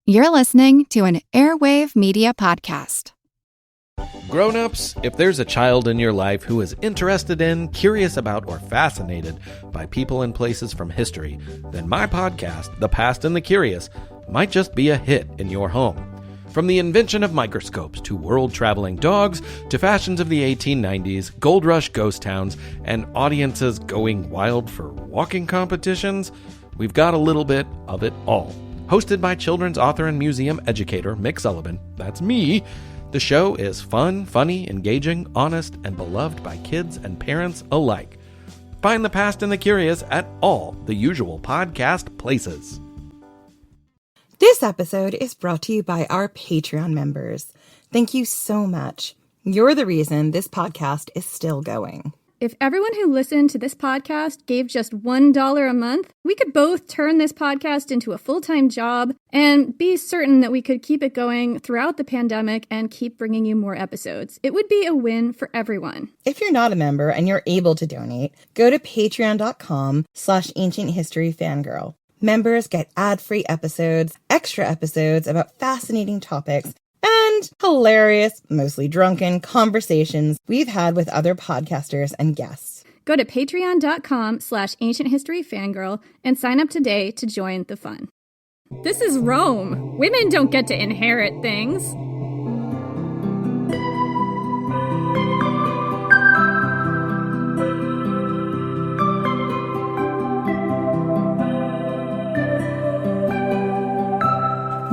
You're listening to an Airwave Media Podcast. Grown-ups, if there's a child in your life who is interested in, curious about, or fascinated by people and places from history, then my podcast, The Past and the Curious, might just be a hit in your home. From the invention of microscopes to world-traveling dogs to fashions of the 1890s, gold rush ghost towns, and audiences going wild for walking competitions, we've got a little bit of it all. Hosted by children's author and museum educator Mick Sullivan, that's me, the show is fun, funny, engaging, honest, and beloved by kids and parents alike. Find The Past and the Curious at all the usual podcast places. This episode is brought to you by our Patreon members. Thank you so much. You're the reason this podcast is still going. If everyone who listened to this podcast gave just $1 a month, we could both turn this podcast into a full-time job and be certain that we could keep it going throughout the pandemic and keep bringing you more episodes. It would be a win for everyone. If you're not a member and you're able to donate, go to patreon.com/ancienthistoryfangirl. Members get ad-free episodes, extra episodes about fascinating topics, and hilarious, mostly drunken conversations we've had with other podcasters and guests. Go to patreon.com/ancienthistoryfangirl and sign up today to join the fun. This is Rome. Women don't get to inherit things.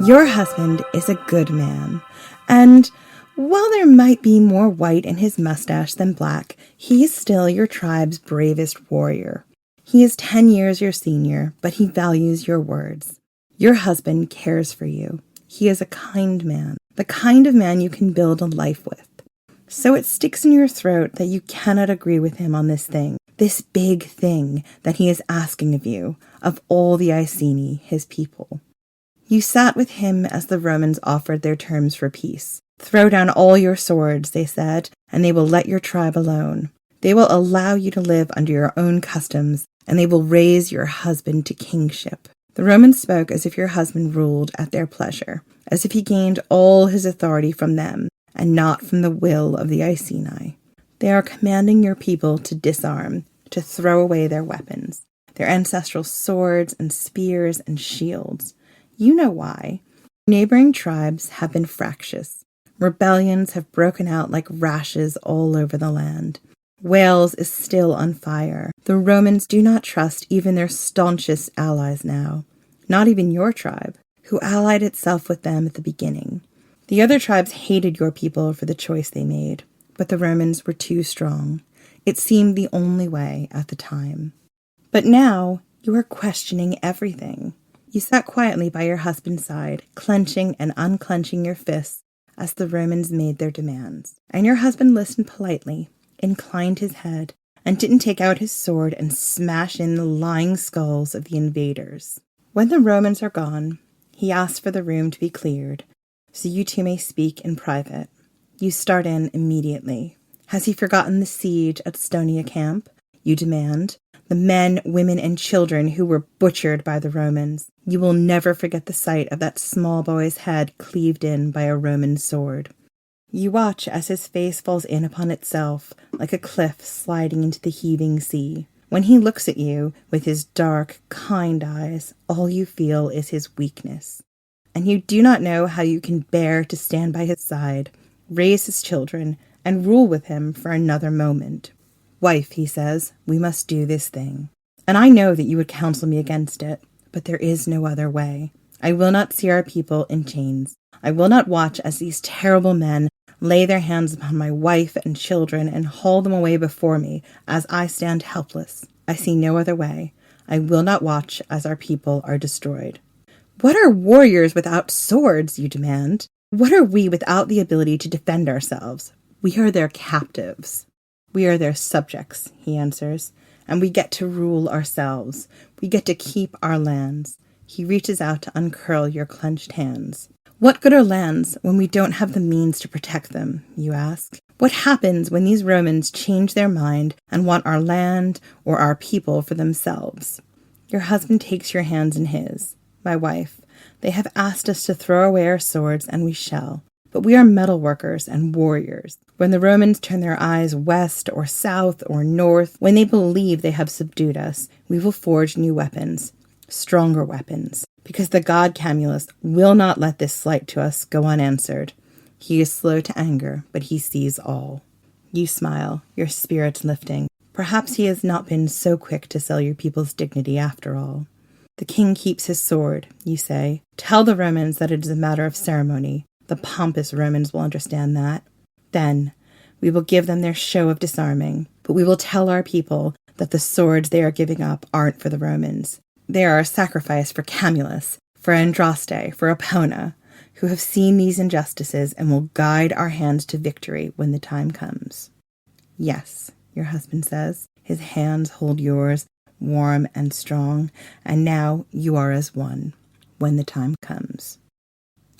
Your husband is a good man, and while there might be more white in his mustache than black, he is still your tribe's bravest warrior. He is 10 years your senior, but he values your words. Your husband cares for you. He is a kind man, the kind of man you can build a life with. So it sticks in your throat that you cannot agree with him on this thing, this big thing that he is asking of you, of all the Iceni, his people. You sat with him as the Romans offered their terms for peace. Throw down all your swords, they said, and they will let your tribe alone. They will allow you to live under your own customs, and they will raise your husband to kingship. The Romans spoke as if your husband ruled at their pleasure, as if he gained all his authority from them, and not from the will of the Iceni. They are commanding your people to disarm, to throw away their weapons, their ancestral swords and spears and shields. You know why. Neighboring tribes have been fractious. Rebellions have broken out like rashes all over the land. Wales is still on fire. The Romans do not trust even their staunchest allies now. Not even your tribe, who allied itself with them at the beginning. The other tribes hated your people for the choice they made, but the Romans were too strong. It seemed the only way at the time. But now you are questioning everything. You sat quietly by your husband's side, clenching and unclenching your fists as the Romans made their demands. And your husband listened politely, inclined his head, and didn't take out his sword and smash in the lying skulls of the invaders. When the Romans are gone, he asks for the room to be cleared, so you two may speak in private. You start in immediately. Has he forgotten the siege at Stonia camp? You demand. The men, women, and children who were butchered by the Romans. You will never forget the sight of that small boy's head cleaved in by a Roman sword. You watch as his face falls in upon itself, like a cliff sliding into the heaving sea. When he looks at you with his dark, kind eyes, all you feel is his weakness. And you do not know how you can bear to stand by his side, raise his children, and rule with him for another moment. Wife, he says, we must do this thing. And I know that you would counsel me against it, but there is no other way. I will not see our people in chains. I will not watch as these terrible men lay their hands upon my wife and children and haul them away before me as I stand helpless. I see no other way. I will not watch as our people are destroyed. What are warriors without swords, you demand? What are we without the ability to defend ourselves? We are their captives. We are their subjects, he answers, and we get to rule ourselves. We get to keep our lands. He reaches out to uncurl your clenched hands. What good are lands when we don't have the means to protect them, you ask? What happens when these Romans change their mind and want our land or our people for themselves? Your husband takes your hands in his. My wife, They have asked us to throw away our swords, and we shall. But we are metal workers and warriors. When the Romans turn their eyes west or south or north, when they believe they have subdued us, we will forge new weapons, stronger weapons, because the god Camulus will not let this slight to us go unanswered. He is slow to anger, but he sees all. You smile, your spirits lifting. Perhaps he has not been so quick to sell your people's dignity after all. The king keeps his sword, you say. Tell the Romans that it is a matter of ceremony. The pompous Romans will understand that. Then we will give them their show of disarming, but we will tell our people that the swords they are giving up aren't for the Romans. They are a sacrifice for Camulus, for Andraste, for Epona, who have seen these injustices and will guide our hands to victory when the time comes. Yes, your husband says. His hands hold yours, warm and strong, and now you are as one when the time comes.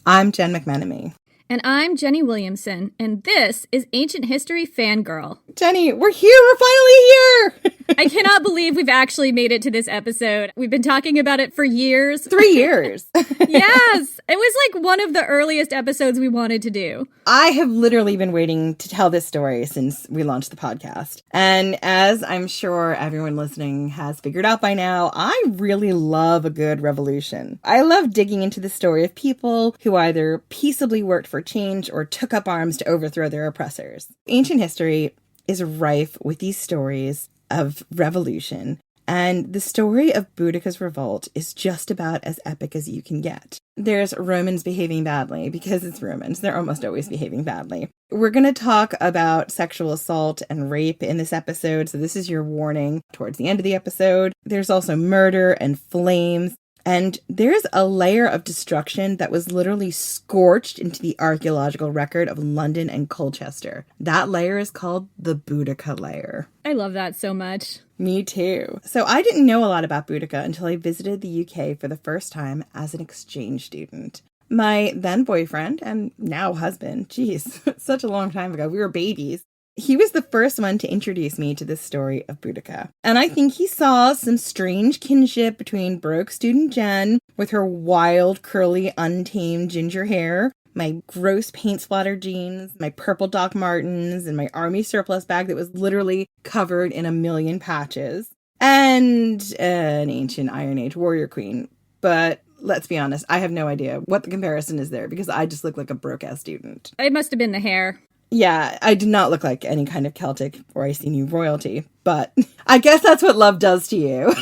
I'm Jen McMenemy. And I'm Jenny Williamson, and this is Ancient History Fangirl. Jenny, we're here! We're finally here! I cannot believe we've actually made it to this episode. We've been talking about it for years. 3 years. Yes! It was like one of the earliest episodes we wanted to do. I have literally been waiting to tell this story since we launched the podcast. And as I'm sure everyone listening has figured out by now, I really love a good revolution. I love digging into the story of people who either peaceably worked for change or took up arms to overthrow their oppressors. Ancient history is rife with these stories of revolution, and the story of Boudicca's revolt is just about as epic as you can get. There's Romans behaving badly, because it's Romans. They're almost always behaving badly. We're going to talk about sexual assault and rape in this episode, so this is your warning towards the end of the episode. There's also murder and flames. And there's a layer of destruction that was literally scorched into the archaeological record of London and Colchester. That layer is called the Boudicca layer. I love that so much. Me too. So I didn't know a lot about Boudicca until I visited the UK for the first time as an exchange student. My then boyfriend and now husband, geez, such a long time ago, we were babies. He was the first one to introduce me to this story of Boudicca. And I think he saw some strange kinship between broke student Jen with her wild, curly, untamed ginger hair, my gross paint-splattered jeans, my purple Doc Martens, and my army surplus bag that was literally covered in a million patches, and an ancient Iron Age warrior queen. But let's be honest, I have no idea what the comparison is there because I just look like a broke-ass student. It must have been the hair. Yeah, I did not look like any kind of Celtic or icy new royalty, but I guess that's what love does to you.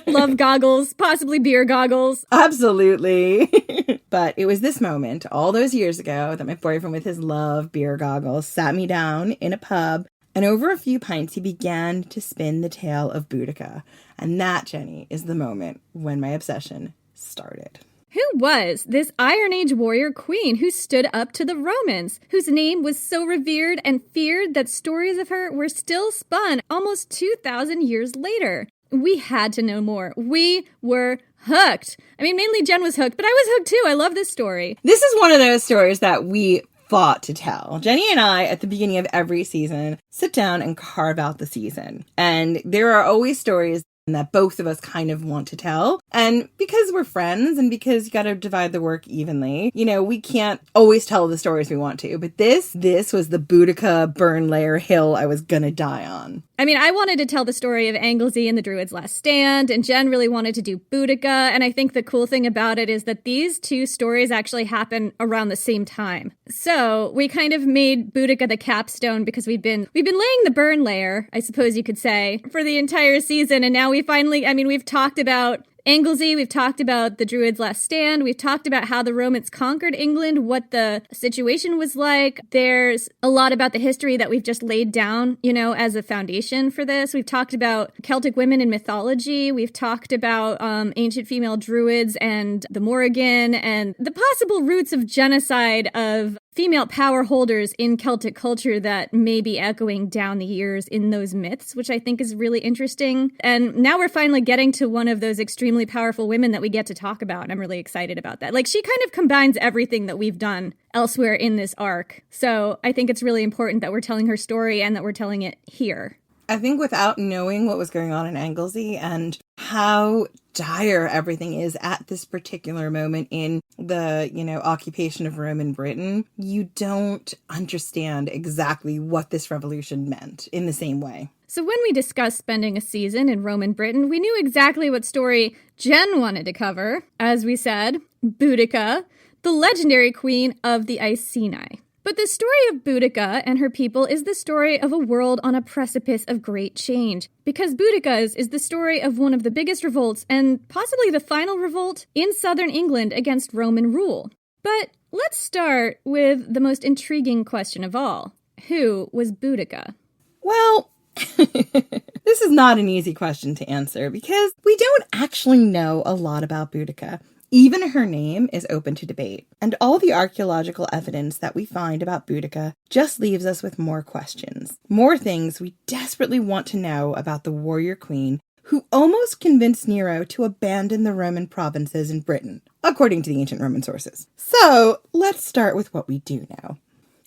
Love goggles, possibly beer goggles. Absolutely. But it was this moment, all those years ago, that my boyfriend with his love beer goggles sat me down in a pub, and over a few pints, he began to spin the tale of Boudicca. And that, Jenny, is the moment when my obsession started. Who was this Iron Age warrior queen who stood up to the Romans, whose name was so revered and feared that stories of her were still spun almost 2,000 years later? We had to know more. We were hooked. I mean, mainly Jen was hooked, but I was hooked too. I love this story. This is one of those stories that we fought to tell. Jenny and I, at the beginning of every season, sit down and carve out the season. And there are always stories that both of us kind of want to tell. And because we're friends and because you got to divide the work evenly, you know, we can't always tell the stories we want to. But this was the Boudicca burn layer hill I was going to die on. I mean, I wanted to tell the story of Anglesey and the Druids' Last Stand, and Jen really wanted to do Boudicca. And I think the cool thing about it is that these two stories actually happen around the same time. So we kind of made Boudicca the capstone because we've been laying the burn layer, I suppose you could say, for the entire season. And now we finally, I mean, we've talked about Anglesey, we've talked about the Druids' Last Stand, we've talked about how the Romans conquered England, what the situation was like. There's a lot about the history that we've just laid down, you know, as a foundation for this. We've talked about Celtic women in mythology, we've talked about ancient female druids and the Morrigan, and the possible roots of genocide of female power holders in Celtic culture that may be echoing down the years in those myths, which I think is really interesting. And now we're finally getting to one of those extremely powerful women that we get to talk about. And I'm really excited about that. Like, she kind of combines everything that we've done elsewhere in this arc. So I think it's really important that we're telling her story and that we're telling it here. I think without knowing what was going on in Anglesey and how dire everything is at this particular moment in the, occupation of Rome and Britain, you don't understand exactly what this revolution meant in the same way. So when we discussed spending a season in Rome and Britain, we knew exactly what story Jen wanted to cover. As we said, Boudicca, the legendary queen of the Iceni. But the story of Boudicca and her people is the story of a world on a precipice of great change. Because Boudicca's is the story of one of the biggest revolts and possibly the final revolt in southern England against Roman rule. But let's start with the most intriguing question of all. Who was Boudicca? Well, this is not an easy question to answer because we don't actually know a lot about Boudicca. Even her name is open to debate, and all the archaeological evidence that we find about Boudicca just leaves us with more questions. More things we desperately want to know about the warrior queen who almost convinced Nero to abandon the Roman provinces in Britain, according to the ancient Roman sources. So, let's start with what we do know.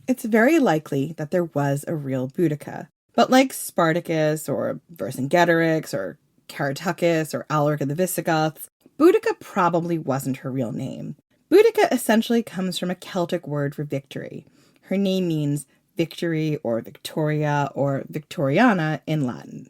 It's very likely that there was a real Boudicca, but like Spartacus or Vercingetorix or Caratacus or Alaric of the Visigoths, Boudicca probably wasn't her real name. Boudicca essentially comes from a Celtic word for victory. Her name means victory or Victoria or Victoriana in Latin.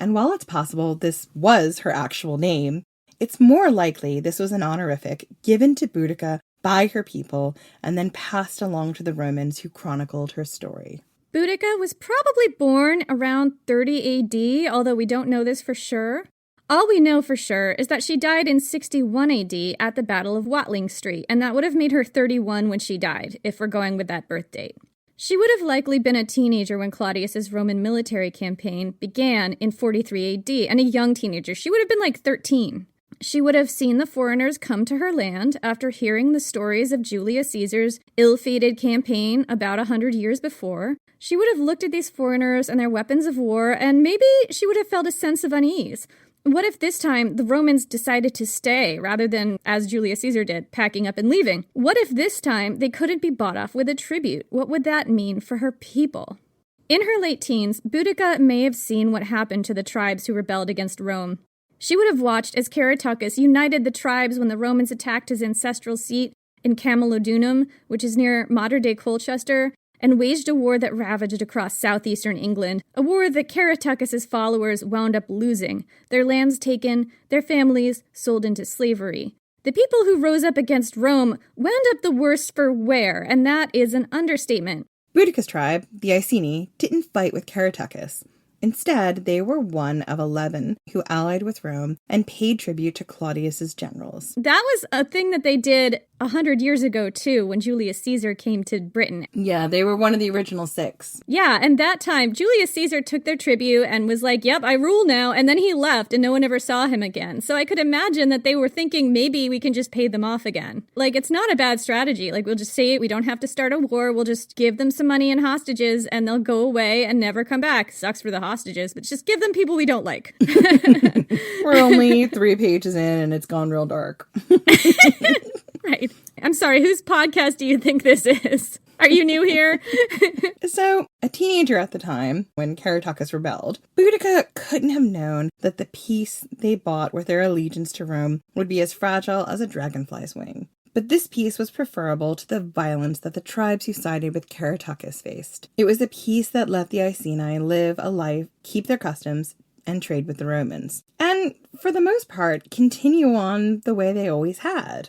And while it's possible this was her actual name, it's more likely this was an honorific given to Boudicca by her people and then passed along to the Romans who chronicled her story. Boudicca was probably born around 30 AD, although we don't know this for sure. All we know for sure is that she died in 61 AD at the Battle of Watling Street, and that would have made her 31 when she died, if we're going with that birth date. She would have likely been a teenager when Claudius's Roman military campaign began in 43 AD, and a young teenager. She would have been like 13. She would have seen the foreigners come to her land after hearing the stories of Julius Caesar's ill-fated campaign about 100 years before. She would have looked at these foreigners and their weapons of war, and maybe she would have felt a sense of unease. What if this time the Romans decided to stay rather than, as Julius Caesar did, packing up and leaving? What if this time they couldn't be bought off with a tribute? What would that mean for her people? In her late teens, Boudicca may have seen what happened to the tribes who rebelled against Rome. She would have watched as Caratacus united the tribes when the Romans attacked his ancestral seat in Camulodunum, which is near modern-day Colchester, and waged a war that ravaged across southeastern England, a war that Caratacus's followers wound up losing, their lands taken, their families sold into slavery. The people who rose up against Rome wound up the worse for wear, and that is an understatement. Boudicca's tribe, the Iceni, didn't fight with Caratacus. Instead, they were one of 11 who allied with Rome and paid tribute to Claudius's generals. That was a thing that they did 100 years ago, too, when Julius Caesar came to Britain. Yeah, they were one of the original 6. Yeah, and that time, Julius Caesar took their tribute and was like, yep, I rule now, and then he left and no one ever saw him again. So I could imagine that they were thinking maybe we can just pay them off again. Like, it's not a bad strategy. Like, we'll just say we don't have to start a war, we'll just give them some money and hostages, and they'll go away and never come back. Sucks for the hostages, but just give them people we don't like. We're only 3 pages in and it's gone real dark. Right. I'm sorry, whose podcast do you think this is? Are you new here? So, a teenager at the time, when Caratacus rebelled, Boudicca couldn't have known that the peace they bought with their allegiance to Rome would be as fragile as a dragonfly's wing. But this peace was preferable to the violence that the tribes who sided with Caratacus faced. It was a peace that let the Iceni live a life, keep their customs, and trade with the Romans. And, for the most part, continue on the way they always had.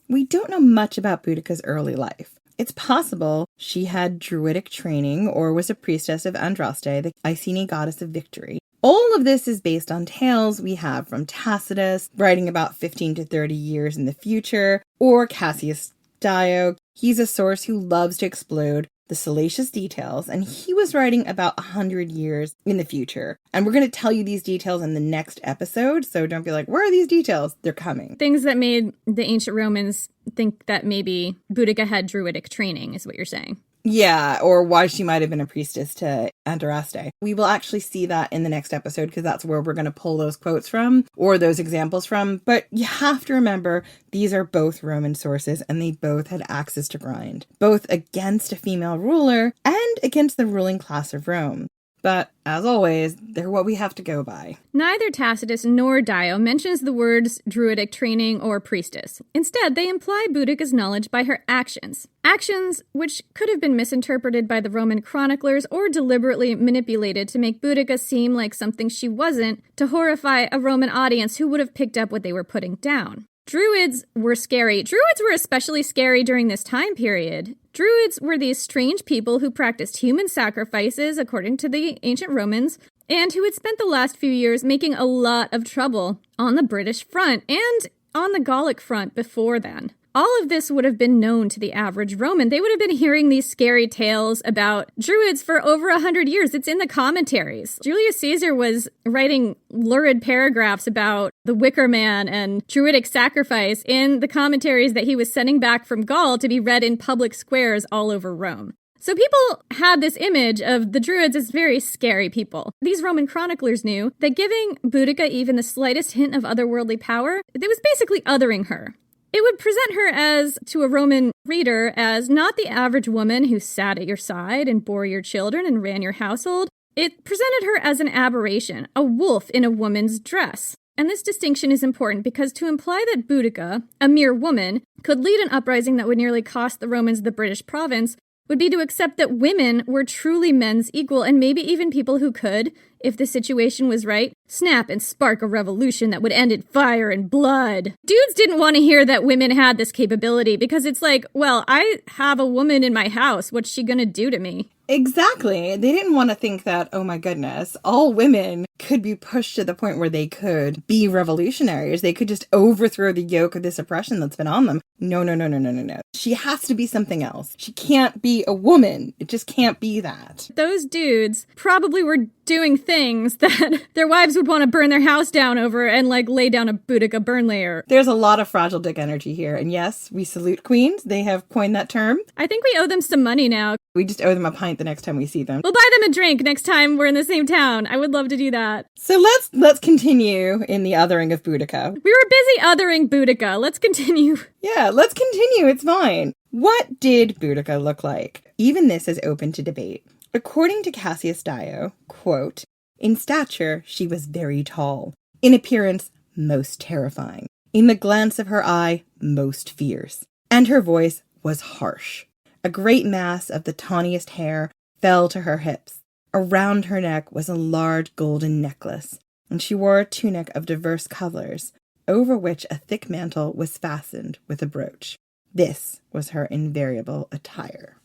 We don't know much about Boudicca's early life. It's possible she had druidic training or was a priestess of Andraste, the Iceni goddess of victory. All of this is based on tales we have from Tacitus, writing about 15 to 30 years in the future, or Cassius Dio. He's a source who loves to explode the salacious details, and he was writing about 100 years in the future. And we're going to tell you these details in the next episode, so don't be like, where are these details? They're coming. Things that made the ancient Romans think that maybe Boudicca had druidic training, is what you're saying. Yeah, or why she might have been a priestess to Andraste. We will actually see that in the next episode because that's where we're going to pull those quotes from or those examples from. But you have to remember these are both Roman sources and they both had axes to grind, both against a female ruler and against the ruling class of Rome. But, as always, they're what we have to go by. Neither Tacitus nor Dio mentions the words druidic training or priestess. Instead, they imply Boudicca's knowledge by her actions. Actions which could have been misinterpreted by the Roman chroniclers or deliberately manipulated to make Boudicca seem like something she wasn't, to horrify a Roman audience who would have picked up what they were putting down. Druids were scary. Druids were especially scary during this time period. Druids were these strange people who practiced human sacrifices, according to the ancient Romans, and who had spent the last few years making a lot of trouble on the British front and on the Gallic front before then. All of this would have been known to the average Roman. They would have been hearing these scary tales about Druids for over 100 years. It's in the commentaries. Julius Caesar was writing lurid paragraphs about the Wicker Man and Druidic sacrifice in the commentaries that he was sending back from Gaul to be read in public squares all over Rome. So people had this image of the Druids as very scary people. These Roman chroniclers knew that giving Boudicca even the slightest hint of otherworldly power, it was basically othering her. It would present her as, to a Roman reader, as not the average woman who sat at your side and bore your children and ran your household. It presented her as an aberration, a wolf in a woman's dress. And this distinction is important because to imply that Boudicca, a mere woman, could lead an uprising that would nearly cost the Romans the British province would be to accept that women were truly men's equal and maybe even people who could, if the situation was right, snap and spark a revolution that would end in fire and blood. Dudes didn't want to hear that women had this capability because it's like, well, I have a woman in my house. What's she gonna do to me? Exactly. They didn't want to think that, oh my goodness, all women could be pushed to the point where they could be revolutionaries. They could just overthrow the yoke of this oppression that's been on them. No. She has to be something else. She can't be a woman. It just can't be that. Those dudes probably were doing things that their wives would want to burn their house down over and like lay down a Boudicca burn layer. There's a lot of fragile dick energy here. And yes, we salute queens. They have coined that term. I think we owe them some money now. We just owe them a pint the next time we see them. We'll buy them a drink next time we're in the same town. I would love to do that. So let's continue in the othering of Boudicca. We were busy othering Boudicca. Let's continue. Yeah, let's continue. It's fine. What did Boudicca look like? Even this is open to debate. According to Cassius Dio, quote, in stature, she was very tall. In appearance, most terrifying. In the glance of her eye, most fierce. And her voice was harsh. A great mass of the tawniest hair fell to her hips. Around her neck was a large golden necklace, and she wore a tunic of diverse colors, over which a thick mantle was fastened with a brooch. This was her invariable attire.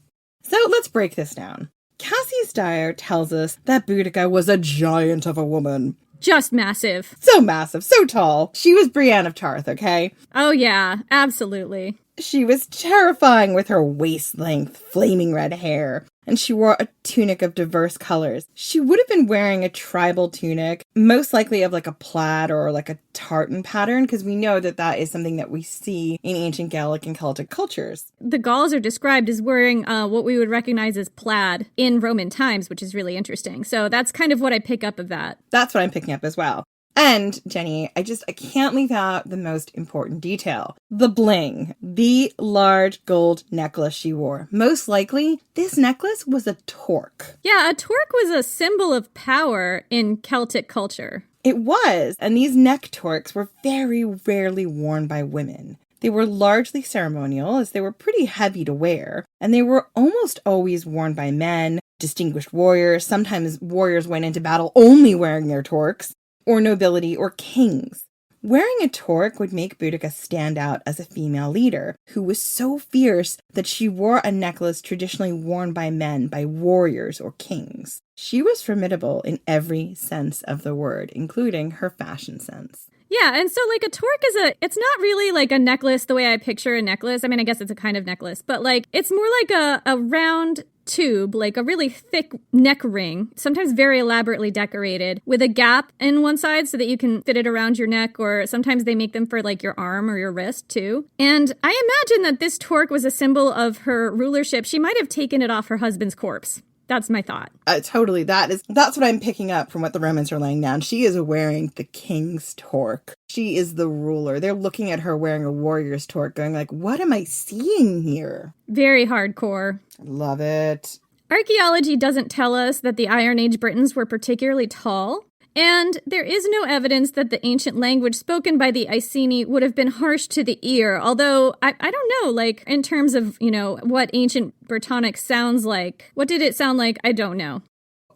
So let's break this down. Cassius Dio tells us that Boudicca was a giant of a woman. Just massive. So massive, so tall. She was Brienne of Tarth, okay? Oh yeah, absolutely. She was terrifying with her waist-length, flaming red hair, and she wore a tunic of diverse colors. She would have been wearing a tribal tunic, most likely of like a plaid or like a tartan pattern, because we know that that is something that we see in ancient Gallic and Celtic cultures. The Gauls are described as wearing what we would recognize as plaid in Roman times, which is really interesting. So that's kind of what I pick up of that. That's what I'm picking up as well. And, Jenny, I can't leave out the most important detail. The bling. The large gold necklace she wore. Most likely, this necklace was a torque. Yeah, a torque was a symbol of power in Celtic culture. It was, and these neck torques were very rarely worn by women. They were largely ceremonial, as they were pretty heavy to wear, and they were almost always worn by men, distinguished warriors. Sometimes warriors went into battle only wearing their torques, or nobility, or kings. Wearing a torque would make Boudicca stand out as a female leader, who was so fierce that she wore a necklace traditionally worn by men, by warriors or kings. She was formidable in every sense of the word, including her fashion sense. Yeah, and so like a torque it's not really like a necklace the way I picture a necklace. I mean, I guess it's a kind of necklace, but like it's more like a round tube, like a really thick neck ring, sometimes very elaborately decorated, with a gap in one side so that you can fit it around your neck, or sometimes they make them for like your arm or your wrist too. And I imagine that this torque was a symbol of her rulership. She might have taken it off her husband's corpse. That's my thought. Totally. That's what I'm picking up from what the Romans are laying down. She is wearing the king's torque. She is the ruler. They're looking at her wearing a warrior's torque, going like, what am I seeing here? Very hardcore. Love it. Archaeology doesn't tell us that the Iron Age Britons were particularly tall, and there is no evidence that the ancient language spoken by the Iceni would have been harsh to the ear, although I don't know, like, in terms of, what ancient Brittonic sounds like. What did it sound like? I don't know.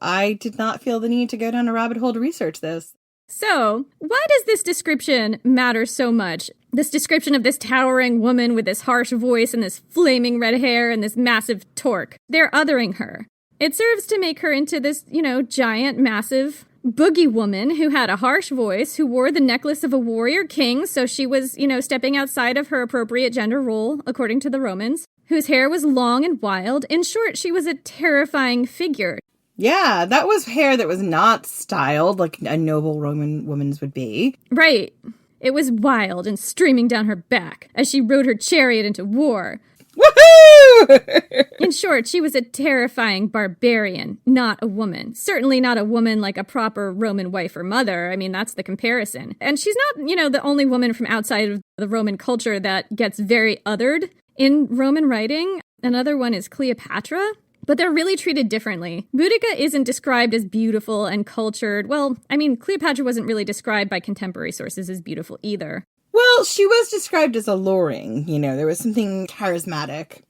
I did not feel the need to go down a rabbit hole to research this. So, why does this description matter so much? This description of this towering woman with this harsh voice and this flaming red hair and this massive torque. They're othering her. It serves to make her into this, giant, massive boogie woman who had a harsh voice, who wore the necklace of a warrior king, so she was, stepping outside of her appropriate gender role, according to the Romans, whose hair was long and wild. In short, she was a terrifying figure. Yeah, that was hair that was not styled like a noble Roman woman's would be. Right. It was wild and streaming down her back as she rode her chariot into war. Woohoo! In short, she was a terrifying barbarian, not a woman. Certainly not a woman like a proper Roman wife or mother. I mean, that's the comparison. And she's not, the only woman from outside of the Roman culture that gets very othered in Roman writing. Another one is Cleopatra. But they're really treated differently. Boudicca isn't described as beautiful and cultured. Well, I mean, Cleopatra wasn't really described by contemporary sources as beautiful either. Well, she was described as alluring, there was something charismatic,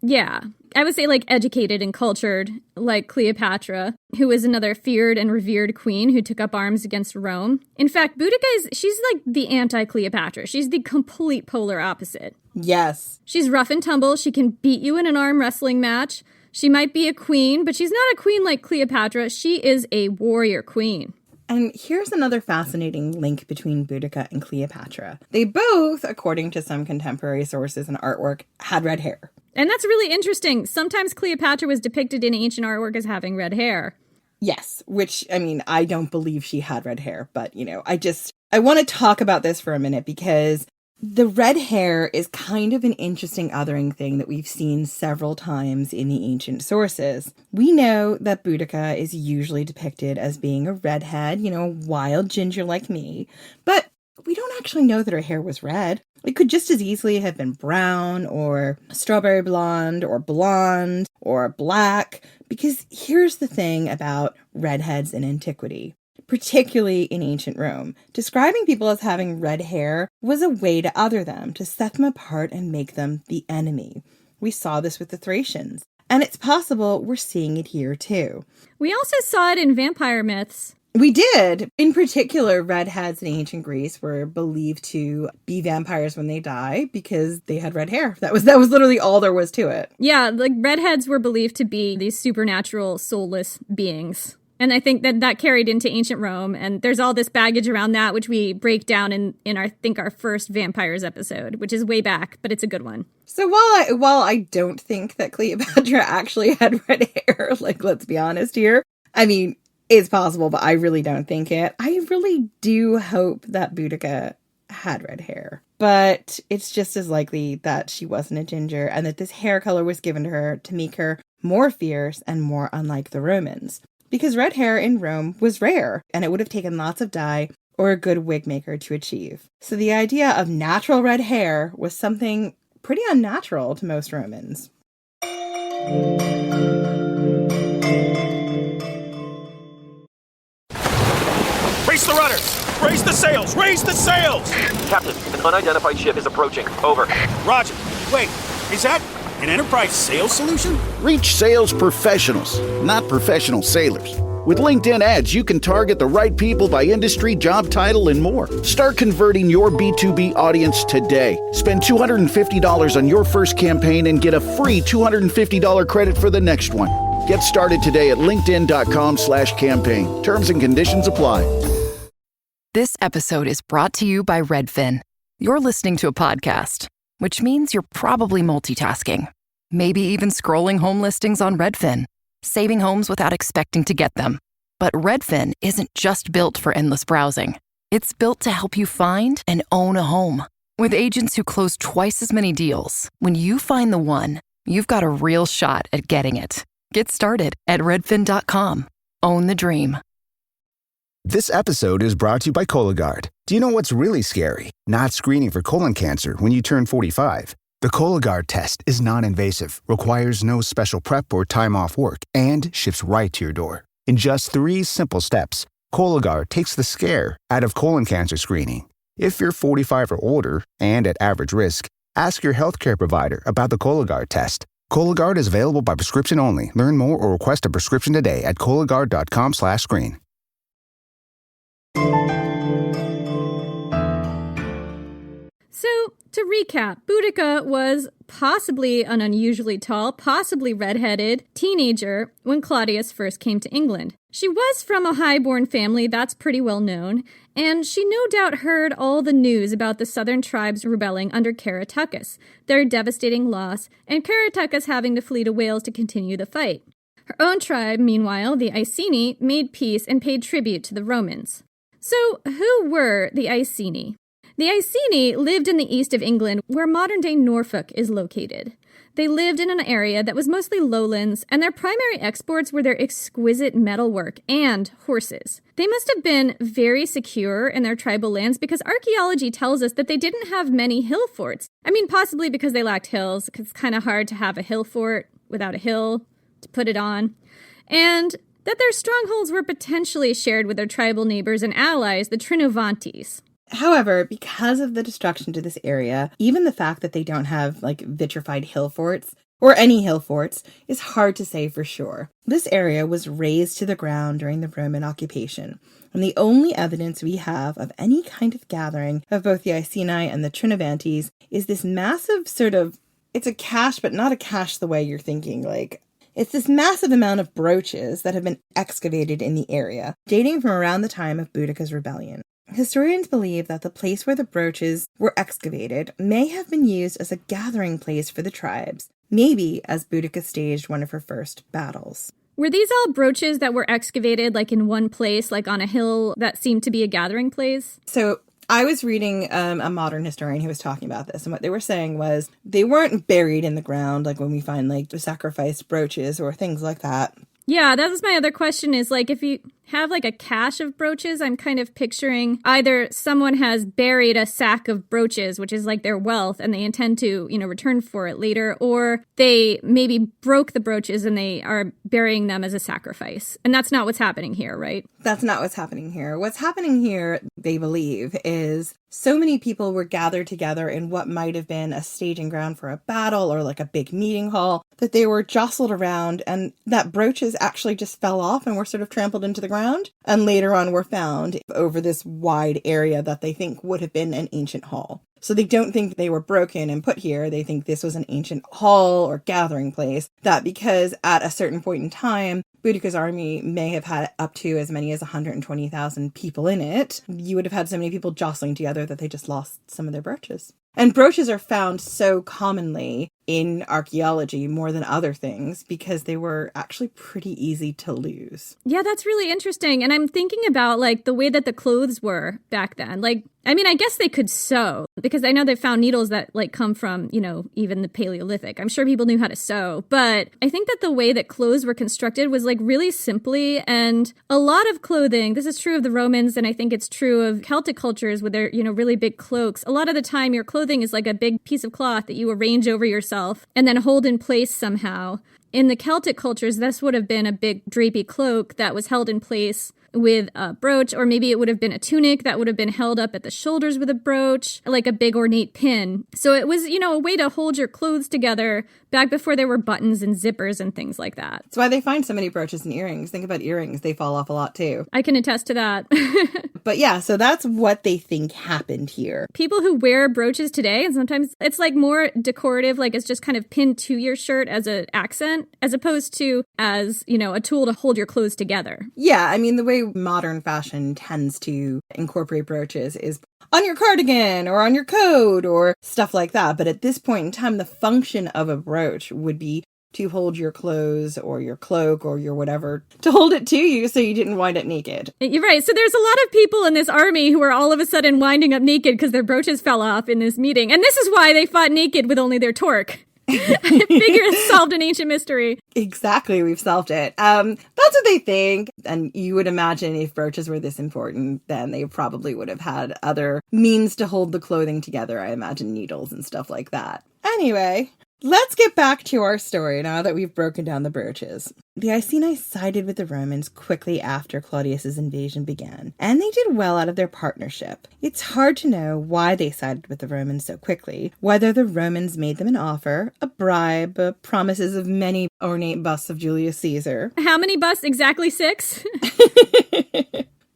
Yeah, I would say like educated and cultured, like Cleopatra, who was another feared and revered queen who took up arms against Rome. In fact, Boudicca she's like the anti-Cleopatra. She's the complete polar opposite. Yes. She's rough and tumble. She can beat you in an arm wrestling match. She might be a queen, but she's not a queen like Cleopatra. She is a warrior queen. And here's another fascinating link between Boudicca and Cleopatra. They both, according to some contemporary sources and artwork, had red hair. And that's really interesting. Sometimes Cleopatra was depicted in ancient artwork as having red hair. Yes, which, I don't believe she had red hair, but, I want to talk about this for a minute because the red hair is kind of an interesting othering thing that we've seen several times in the ancient sources. We know that Boudicca is usually depicted as being a redhead, a wild ginger like me, but we don't actually know that her hair was red. It could just as easily have been brown or strawberry blonde or blonde or black, because here's the thing about redheads in antiquity. Particularly in ancient Rome, describing people as having red hair was a way to other them, to set them apart and make them the enemy. We saw this with the Thracians, and it's possible we're seeing it here too. We also saw it in vampire myths. We did. In particular, redheads in ancient Greece were believed to be vampires when they die because they had red hair. That was literally all there was to it. Yeah, like redheads were believed to be these supernatural, soulless beings. And I think that carried into ancient Rome, and there's all this baggage around that, which we break down in our first vampires episode, which is way back, but it's a good one. So while I don't think that Cleopatra actually had red hair, like, let's be honest here, it's possible, but I really don't think it. I really do hope that Boudicca had red hair, but it's just as likely that she wasn't a ginger and that this hair color was given to her to make her more fierce and more unlike the Romans. Because red hair in Rome was rare, and it would have taken lots of dye or a good wig maker to achieve. So the idea of natural red hair was something pretty unnatural to most Romans. Raise the rudders! Raise the sails! Raise the sails! Captain, an unidentified ship is approaching. Over. Roger. Wait, is that an Enterprise sales solution? Reach sales professionals, not professional sailors. With LinkedIn ads, you can target the right people by industry, job title, and more. Start converting your B2B audience today. Spend $250 on your first campaign and get a free $250 credit for the next one. Get started today at linkedin.com/campaign. Terms and conditions apply. This episode is brought to you by Redfin. You're listening to a podcast, which means you're probably multitasking. Maybe even scrolling home listings on Redfin, saving homes without expecting to get them. But Redfin isn't just built for endless browsing. It's built to help you find and own a home. With agents who close twice as many deals, when you find the one, you've got a real shot at getting it. Get started at redfin.com. Own the dream. This episode is brought to you by Cologuard. Do you know what's really scary? Not screening for colon cancer when you turn 45. The Cologuard test is non-invasive, requires no special prep or time off work, and ships right to your door. In just 3 simple steps, Cologuard takes the scare out of colon cancer screening. If you're 45 or older and at average risk, ask your healthcare provider about the Cologuard test. Cologuard is available by prescription only. Learn more or request a prescription today at Cologuard.com/screen. So, to recap, Boudicca was possibly an unusually tall, possibly redheaded teenager when Claudius first came to England. She was from a high-born family, that's pretty well known, and she no doubt heard all the news about the southern tribes rebelling under Caratacus, their devastating loss, and Caratacus having to flee to Wales to continue the fight. Her own tribe, meanwhile, the Iceni, made peace and paid tribute to the Romans. So, who were the Iceni? The Iceni lived in the east of England, where modern-day Norfolk is located. They lived in an area that was mostly lowlands, and their primary exports were their exquisite metalwork and horses. They must have been very secure in their tribal lands because archaeology tells us that they didn't have many hill forts. I mean, possibly because they lacked hills, because it's kind of hard to have a hill fort without a hill to put it on. And that their strongholds were potentially shared with their tribal neighbors and allies, the Trinovantes. However, because of the destruction to this area, even the fact that they don't have, vitrified hill forts, or any hill forts, is hard to say for sure. This area was razed to the ground during the Roman occupation, and the only evidence we have of any kind of gathering of both the Iceni and the Trinovantes is this massive it's a cache, but not a cache the way you're thinking, It's this massive amount of brooches that have been excavated in the area, dating from around the time of Boudicca's rebellion. Historians believe that the place where the brooches were excavated may have been used as a gathering place for the tribes, maybe as Boudicca staged one of her first battles. Were these all brooches that were excavated in one place, on a hill that seemed to be a gathering place? So I was reading a modern historian who was talking about this, and what they were saying was they weren't buried in the ground when we find the sacrificed brooches or things like that. Yeah, that was my other question is, if you have, a cache of brooches, I'm kind of picturing either someone has buried a sack of brooches, which is, their wealth, and they intend to, return for it later, or they maybe broke the brooches and they are burying them as a sacrifice. And that's not what's happening here, right? That's not what's happening here. What's happening here, they believe, is so many people were gathered together in what might have been a staging ground for a battle or a big meeting hall that they were jostled around, and that brooches actually just fell off and were sort of trampled into the ground, and later on were found over this wide area that they think would have been an ancient hall. So they don't think they were broken and put here. They think this was an ancient hall or gathering place, that because at a certain point in time, Boudicca's army may have had up to as many as 120,000 people in it. You would have had so many people jostling together that they just lost some of their brooches. And brooches are found so commonly in archaeology more than other things because they were actually pretty easy to lose. Yeah, that's really interesting. And I'm thinking about the way that the clothes were back then. I guess they could sew because I know they found needles that come from, even the Paleolithic. I'm sure people knew how to sew, but I think that the way that clothes were constructed was really simply, and a lot of clothing, this is true of the Romans, and I think it's true of Celtic cultures with their, really big cloaks. A lot of the time your clothing is a big piece of cloth that you arrange over yourself and then hold in place somehow. In the Celtic cultures, this would have been a big drapey cloak that was held in place with a brooch, or maybe it would have been a tunic that would have been held up at the shoulders with a brooch, like a big ornate pin. So it was, a way to hold your clothes together back before there were buttons and zippers and things like that. That's why they find so many brooches and earrings. Think about earrings. They fall off a lot too. I can attest to that. But yeah, so that's what they think happened here. People who wear brooches today, and sometimes it's more decorative, it's just kind of pinned to your shirt as an accent, as opposed to as, a tool to hold your clothes together. Yeah, the way modern fashion tends to incorporate brooches is on your cardigan or on your coat or stuff like that. But at this point in time, the function of a brooch would be to hold your clothes or your cloak or your whatever, to hold it to you so you didn't wind up naked. You're right. So there's a lot of people in this army who are all of a sudden winding up naked because their brooches fell off in this meeting. And this is why they fought naked with only their torque. I figure it's solved an ancient mystery. Exactly, we've solved it. That's what they think. And you would imagine if brooches were this important, then they probably would have had other means to hold the clothing together. I imagine needles and stuff like that. Anyway, let's get back to our story now that we've broken down the brooches. The Iceni sided with the Romans quickly after Claudius's invasion began, and they did well out of their partnership. It's hard to know why they sided with the Romans so quickly, whether the Romans made them an offer, a bribe, promises of many ornate busts of Julius Caesar. How many busts? Exactly 6?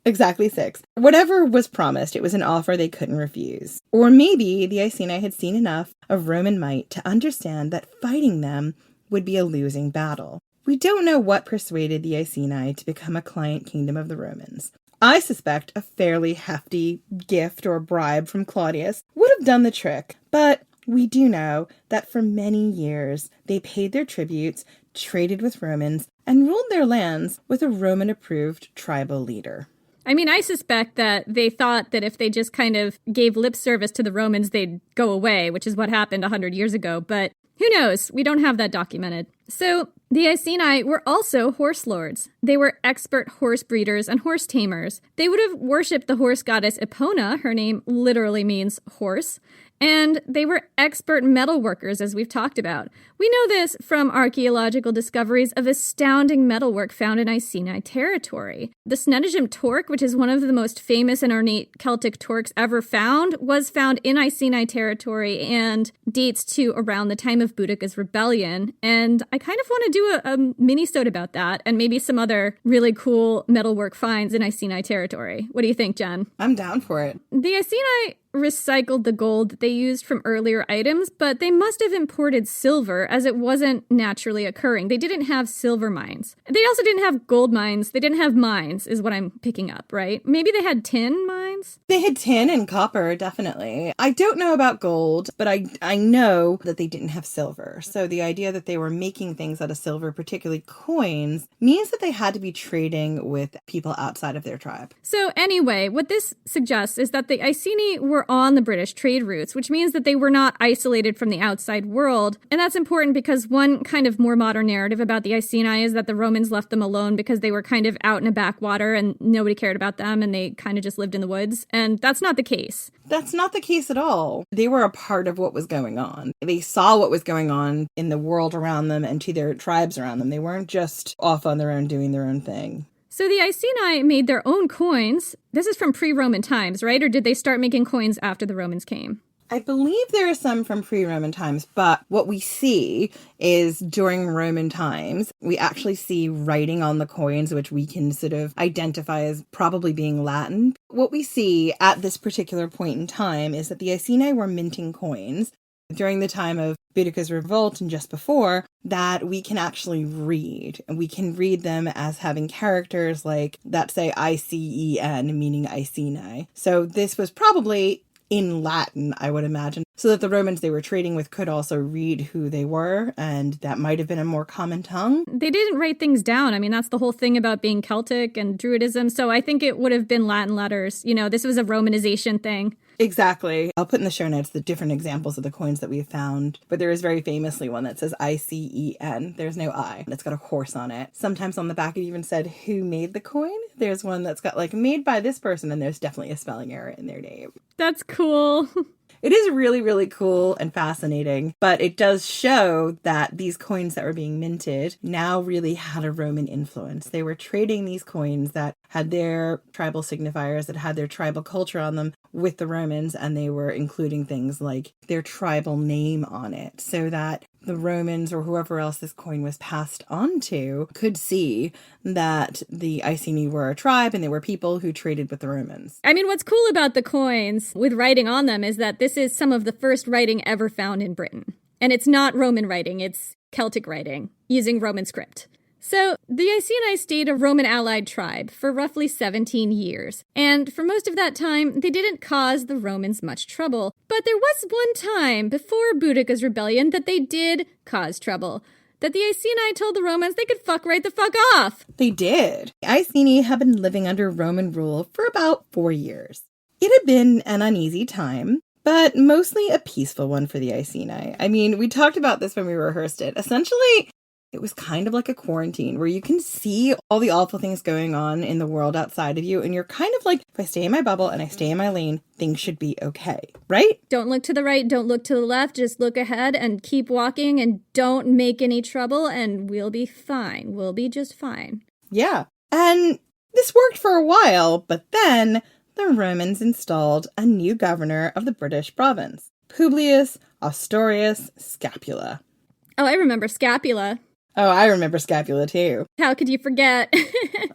Exactly 6. Whatever was promised, it was an offer they couldn't refuse. Or maybe the Iceni had seen enough of Roman might to understand that fighting them would be a losing battle. We don't know what persuaded the Iceni to become a client kingdom of the Romans. I suspect a fairly hefty gift or bribe from Claudius would have done the trick, but we do know that for many years they paid their tributes, traded with Romans, and ruled their lands with a Roman-approved tribal leader. I mean, I suspect that they thought that if they just kind of gave lip service to the Romans, they'd go away, which is what happened 100 years ago. But who knows? We don't have that documented. So the Iceni were also horse lords. They were expert horse breeders and horse tamers. They would have worshipped the horse goddess Epona. Her name literally means horse. And they were expert metal workers, as we've talked about. We know this from archaeological discoveries of astounding metalwork found in Iceni territory. The Snedisham torque, which is one of the most famous and ornate Celtic torques ever found, was found in Iceni territory and dates to around the time of Boudicca's rebellion. And I kind of want to do a mini-sode about that and maybe some other really cool metalwork finds in Iceni territory. What do you think, Jen? I'm down for it. The Iceni recycled the gold that they used from earlier items, but they must have imported silver as it wasn't naturally occurring. They didn't have silver mines. They also didn't have gold mines. They didn't have mines, is what I'm picking up, right? Maybe they had tin mines? They had tin and copper, definitely. I don't know about gold, but I know that they didn't have silver. So the idea that they were making things out of silver, particularly coins, means that they had to be trading with people outside of their tribe. So anyway, what this suggests is that the Iceni were on the British trade routes, which means that they were not isolated from the outside world. And that's important because one kind of more modern narrative about the Iceni is that the Romans left them alone because they were kind of out in a backwater and nobody cared about them and they kind of just lived in the woods. And that's not the case. That's not the case at all. They were a part of what was going on. They saw what was going on in the world around them and to their tribes around them. They weren't just off on their own doing their own thing. So the Iceni made their own coins. This is from pre-Roman times, right? Or did they start making coins after the Romans came? I believe there are some from pre-Roman times, but what we see is during Roman times, we actually see writing on the coins, which we can sort of identify as probably being Latin. What we see at this particular point in time is that the Iceni were minting coins during the time of Boudicca's revolt and just before that we can actually read. And we can read them as having characters like that say ICEN, meaning Iceni. So this was probably in Latin, I would imagine, so that the Romans they were trading with could also read who they were, and that might have been a more common tongue. They didn't write things down. I mean, that's the whole thing about being Celtic and Druidism, so I think it would have been Latin letters. You know, this was a Romanization thing. Exactly. I'll put in the show notes the different examples of the coins that we've found, but there is very famously one that says ICEN. There's no I. It's got a horse on it. Sometimes on the back it even said who made the coin. There's one that's got like made by this person, and there's definitely a spelling error in their name. That's cool. It is really, really cool and fascinating, but it does show that these coins that were being minted now really had a Roman influence. They were trading these coins that had their tribal signifiers, that had their tribal culture on them with the Romans, and they were including things like their tribal name on it so that the Romans or whoever else this coin was passed on to could see that the Iceni were a tribe and they were people who traded with the Romans. I mean, what's cool about the coins with writing on them is that this is some of the first writing ever found in Britain. And it's not Roman writing, it's Celtic writing using Roman script. So the Iceni stayed a Roman allied tribe for roughly 17 years, and for most of that time, they didn't cause the Romans much trouble. But there was one time before Boudicca's rebellion that they did cause trouble, that the Iceni told the Romans they could fuck right the fuck off. They did. The Iceni had been living under Roman rule for about 4 years. It had been an uneasy time, but mostly a peaceful one for the Iceni. I mean, we talked about this when we rehearsed it. Essentially, It was kind of like a quarantine where you can see all the awful things going on in the world outside of you. And you're kind of like, if I stay in my bubble and I stay in my lane, things should be okay, right? Don't look to the right, don't look to the left, just look ahead and keep walking and don't make any trouble and we'll be fine. We'll be just fine. Yeah. And this worked for a while, but then the Romans installed a new governor of the British province, Publius Ostorius Scapula. Oh, I remember Scapula. Oh, I remember Scapula too. How could you forget?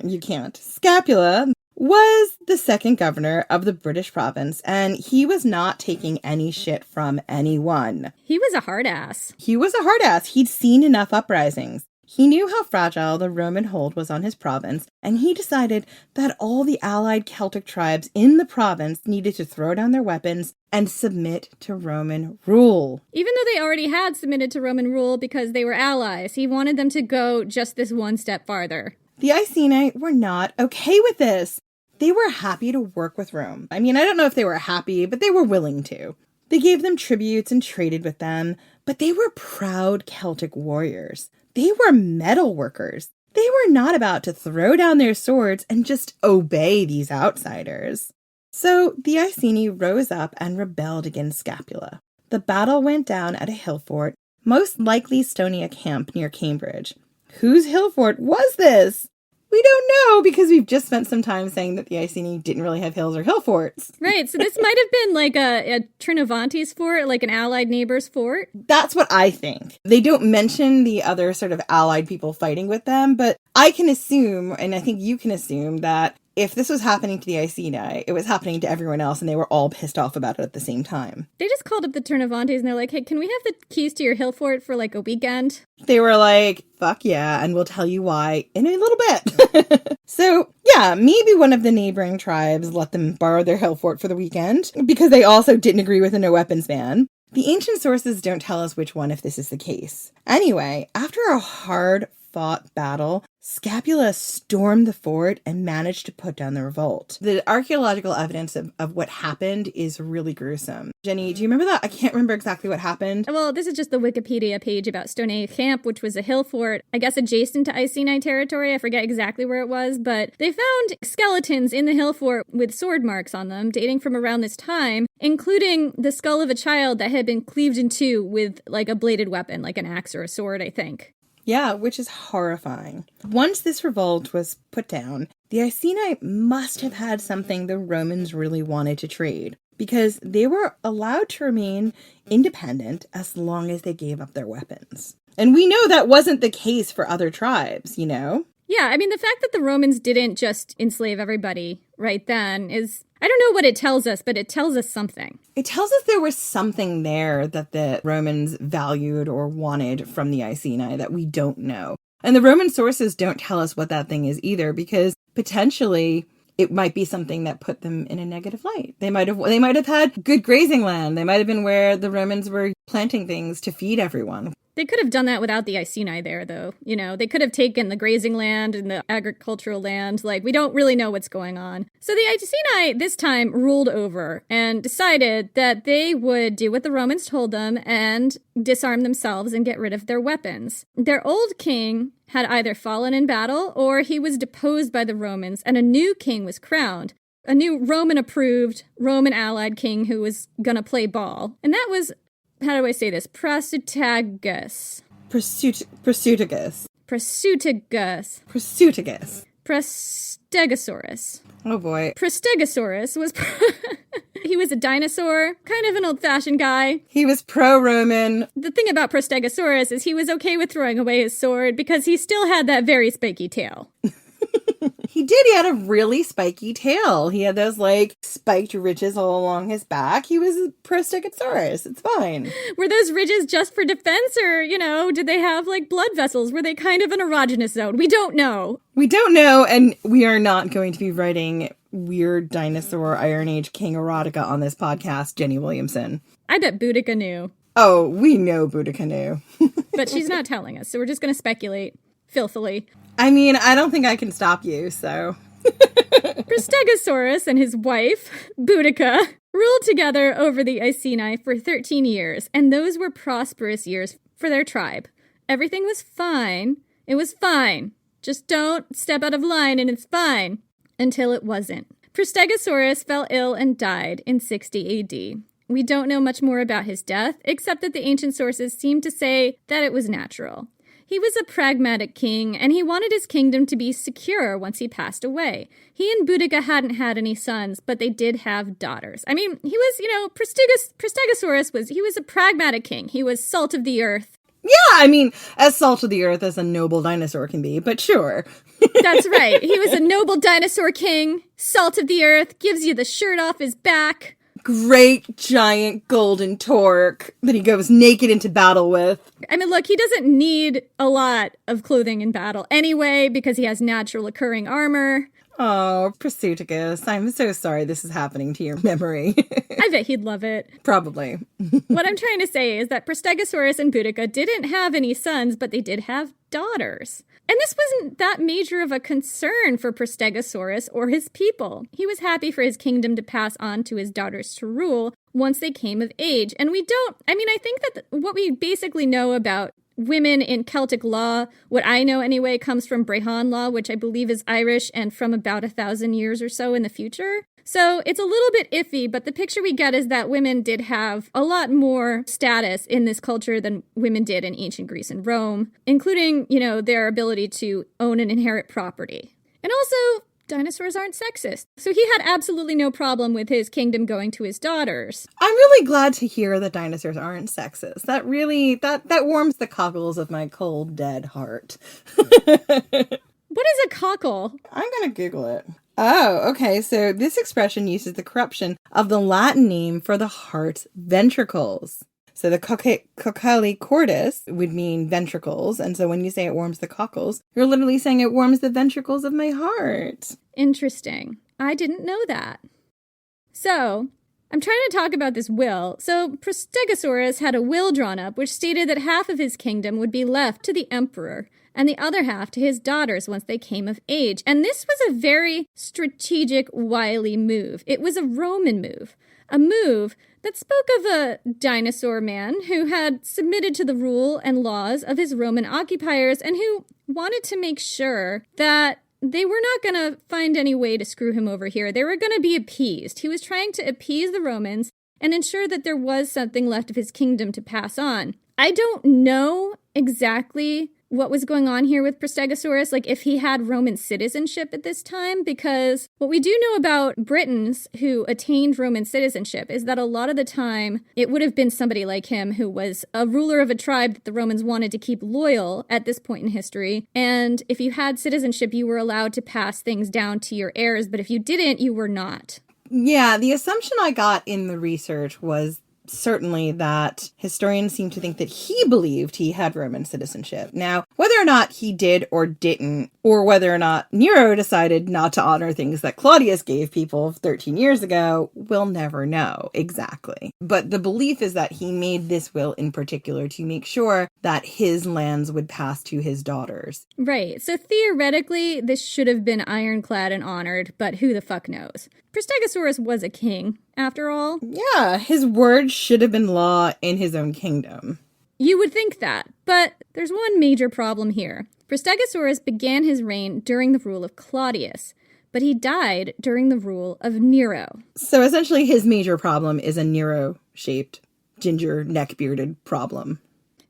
You can't. Scapula was the second governor of the British province, and he was not taking any shit from anyone. He was a hard ass. He'd seen enough uprisings. He knew how fragile the Roman hold was on his province, and he decided that all the allied Celtic tribes in the province needed to throw down their weapons and submit to Roman rule. Even though they already had submitted to Roman rule because they were allies, he wanted them to go just this one step farther. The Iceni were not okay with this. They were happy to work with Rome. I mean, I don't know if they were happy, but they were willing to. They gave them tributes and traded with them, but they were proud Celtic warriors. They were metal workers. They were not about to throw down their swords and just obey these outsiders. So the Iceni rose up and rebelled against Scapula. The battle went down at a hill fort, most likely Stonia Camp near Cambridge. Whose hill fort was this? We don't know because we've just spent some time saying that the Iceni didn't really have hills or hill forts. Right, so this might have been like a Trinovantes fort, like an allied neighbor's fort. That's what I think. They don't mention the other sort of allied people fighting with them, but I can assume, and I think you can assume, that if this was happening to the Iceni, it was happening to everyone else, and they were all pissed off about it at the same time. They just called up the Trinovantes and they're like, hey, can we have the keys to your hill fort for like a weekend? They were like, fuck yeah, and we'll tell you why in a little bit. So, yeah, maybe one of the neighboring tribes let them borrow their hill fort for the weekend, because they also didn't agree with a no weapons ban. The ancient sources don't tell us which one if this is the case. Anyway, after a hard-fought battle, Scapula stormed the fort and managed to put down the revolt. The archaeological evidence of what happened is really gruesome. Jenny, do you remember that? I can't remember exactly what happened. Well, this is just the Wikipedia page about Stonia Camp, which was a hill fort, I guess adjacent to Iceni territory. I forget exactly where it was, but they found skeletons in the hill fort with sword marks on them dating from around this time, including the skull of a child that had been cleaved in two with like a bladed weapon, like an axe or a sword, I think. Yeah, which is horrifying. Once this revolt was put down, the Iceni must have had something the Romans really wanted to trade, because they were allowed to remain independent as long as they gave up their weapons. And we know that wasn't the case for other tribes, you know? Yeah, I mean, the fact that the Romans didn't just enslave everybody right then is, I don't know what it tells us, but it tells us something. It tells us there was something there that the Romans valued or wanted from the Iceni that we don't know. And the Roman sources don't tell us what that thing is either, because potentially it might be something that put them in a negative light. They might have had good grazing land. They might have been where the Romans were planting things to feed everyone. They could have done that without the Iceni there, though. You know, they could have taken the grazing land and the agricultural land. Like, we don't really know what's going on. So the Iceni this time ruled over and decided that they would do what the Romans told them and disarm themselves and get rid of their weapons. Their old king had either fallen in battle or he was deposed by the Romans and a new king was crowned. A new Roman-approved, Roman-allied king who was gonna play ball. And that was, how do I say this? Prasutagus. Prestegosaurus. Oh boy. Prestegosaurus was... He was a dinosaur, kind of an old-fashioned guy. He was pro-Roman. The thing about Prestegosaurus is he was okay with throwing away his sword because he still had that very spiky tail. He did. He had a really spiky tail. He had those, like, spiked ridges all along his back. He was a Prestegosaurus. It's fine. Were those ridges just for defense or, you know, did they have, like, blood vessels? Were they kind of an erogenous zone? We don't know. We don't know, and we are not going to be writing weird dinosaur Iron Age King erotica on this podcast, Jenny Williamson. I bet Boudicca knew. Oh, we know Boudicca knew. But she's not telling us, so we're just going to speculate filthily. I mean, I don't think I can stop you, so... Prestegosaurus and his wife, Boudicca, ruled together over the Iceni for 13 years, and those were prosperous years for their tribe. everything was fine. It was fine. Just don't step out of line and it's fine. Until it wasn't. Prestigosaurus fell ill and died in 60 AD. We don't know much more about his death, except that the ancient sources seem to say that it was natural. He was a pragmatic king, and he wanted his kingdom to be secure once he passed away. He and Boudicca hadn't had any sons, but they did have daughters. I mean, he was, Prestigosaurus was a pragmatic king. He was salt of the earth. Yeah, I mean, as salt of the earth as a noble dinosaur can be, but sure. That's right. He was a noble dinosaur king, salt of the earth, gives you the shirt off his back. Great giant golden torque that he goes naked into battle with. I mean, look, he doesn't need a lot of clothing in battle anyway because he has natural occurring armor. Oh, Precipice, I'm so sorry this is happening to your memory. I bet he'd love it. Probably. What I'm trying to say is that Prestigosaurus and Boudicca didn't have any sons, but they did have daughters. And this wasn't that major of a concern for Prestigosaurus or his people. He was happy for his kingdom to pass on to his daughters to rule once they came of age. And I think that what we basically know about women in Celtic law, what I know anyway, comes from Brehon law, which I believe is Irish and from about 1,000 years or so in the future. So it's a little bit iffy, but the picture we get is that women did have a lot more status in this culture than women did in ancient Greece and Rome, including, their ability to own and inherit property. And also, dinosaurs aren't sexist. So he had absolutely no problem with his kingdom going to his daughters. I'm really glad to hear that dinosaurs aren't sexist. That really, that warms the cockles of my cold, dead heart. What is a cockle? I'm going to Google it. Oh, okay. So this expression uses the corruption of the Latin name for the heart's ventricles. So the coccali cordis would mean ventricles. And so when you say it warms the cockles, you're literally saying it warms the ventricles of my heart. Interesting. I didn't know that. So I'm trying to talk about this will. So Prestigosaurus had a will drawn up which stated that half of his kingdom would be left to the emperor and the other half to his daughters once they came of age. And this was a very strategic, wily move. It was a Roman move. A move that spoke of a dinosaur man who had submitted to the rule and laws of his Roman occupiers and who wanted to make sure that they were not going to find any way to screw him over here. They were going to be appeased. He was trying to appease the Romans and ensure that there was something left of his kingdom to pass on. I don't know exactly what was going on here with Prestigosaurus, like if he had Roman citizenship at this time, because what we do know about Britons who attained Roman citizenship is that a lot of the time it would have been somebody like him who was a ruler of a tribe that the Romans wanted to keep loyal at this point in history. And if you had citizenship, you were allowed to pass things down to your heirs, but if you didn't, you were not. Yeah, the assumption I got in the research was certainly that historians seem to think that he believed he had Roman citizenship. Now, whether or not he did or didn't, or whether or not Nero decided not to honor things that Claudius gave people 13 years ago, we'll never know exactly. But the belief is that he made this will in particular to make sure that his lands would pass to his daughters. Right. So theoretically, this should have been ironclad and honored, but who the fuck knows? Prestigosaurus was a king, after all. Yeah, his word should have been law in his own kingdom. You would think that, but there's one major problem here. Prestigosaurus began his reign during the rule of Claudius, but he died during the rule of Nero. So essentially his major problem is a Nero-shaped, ginger, neck-bearded problem.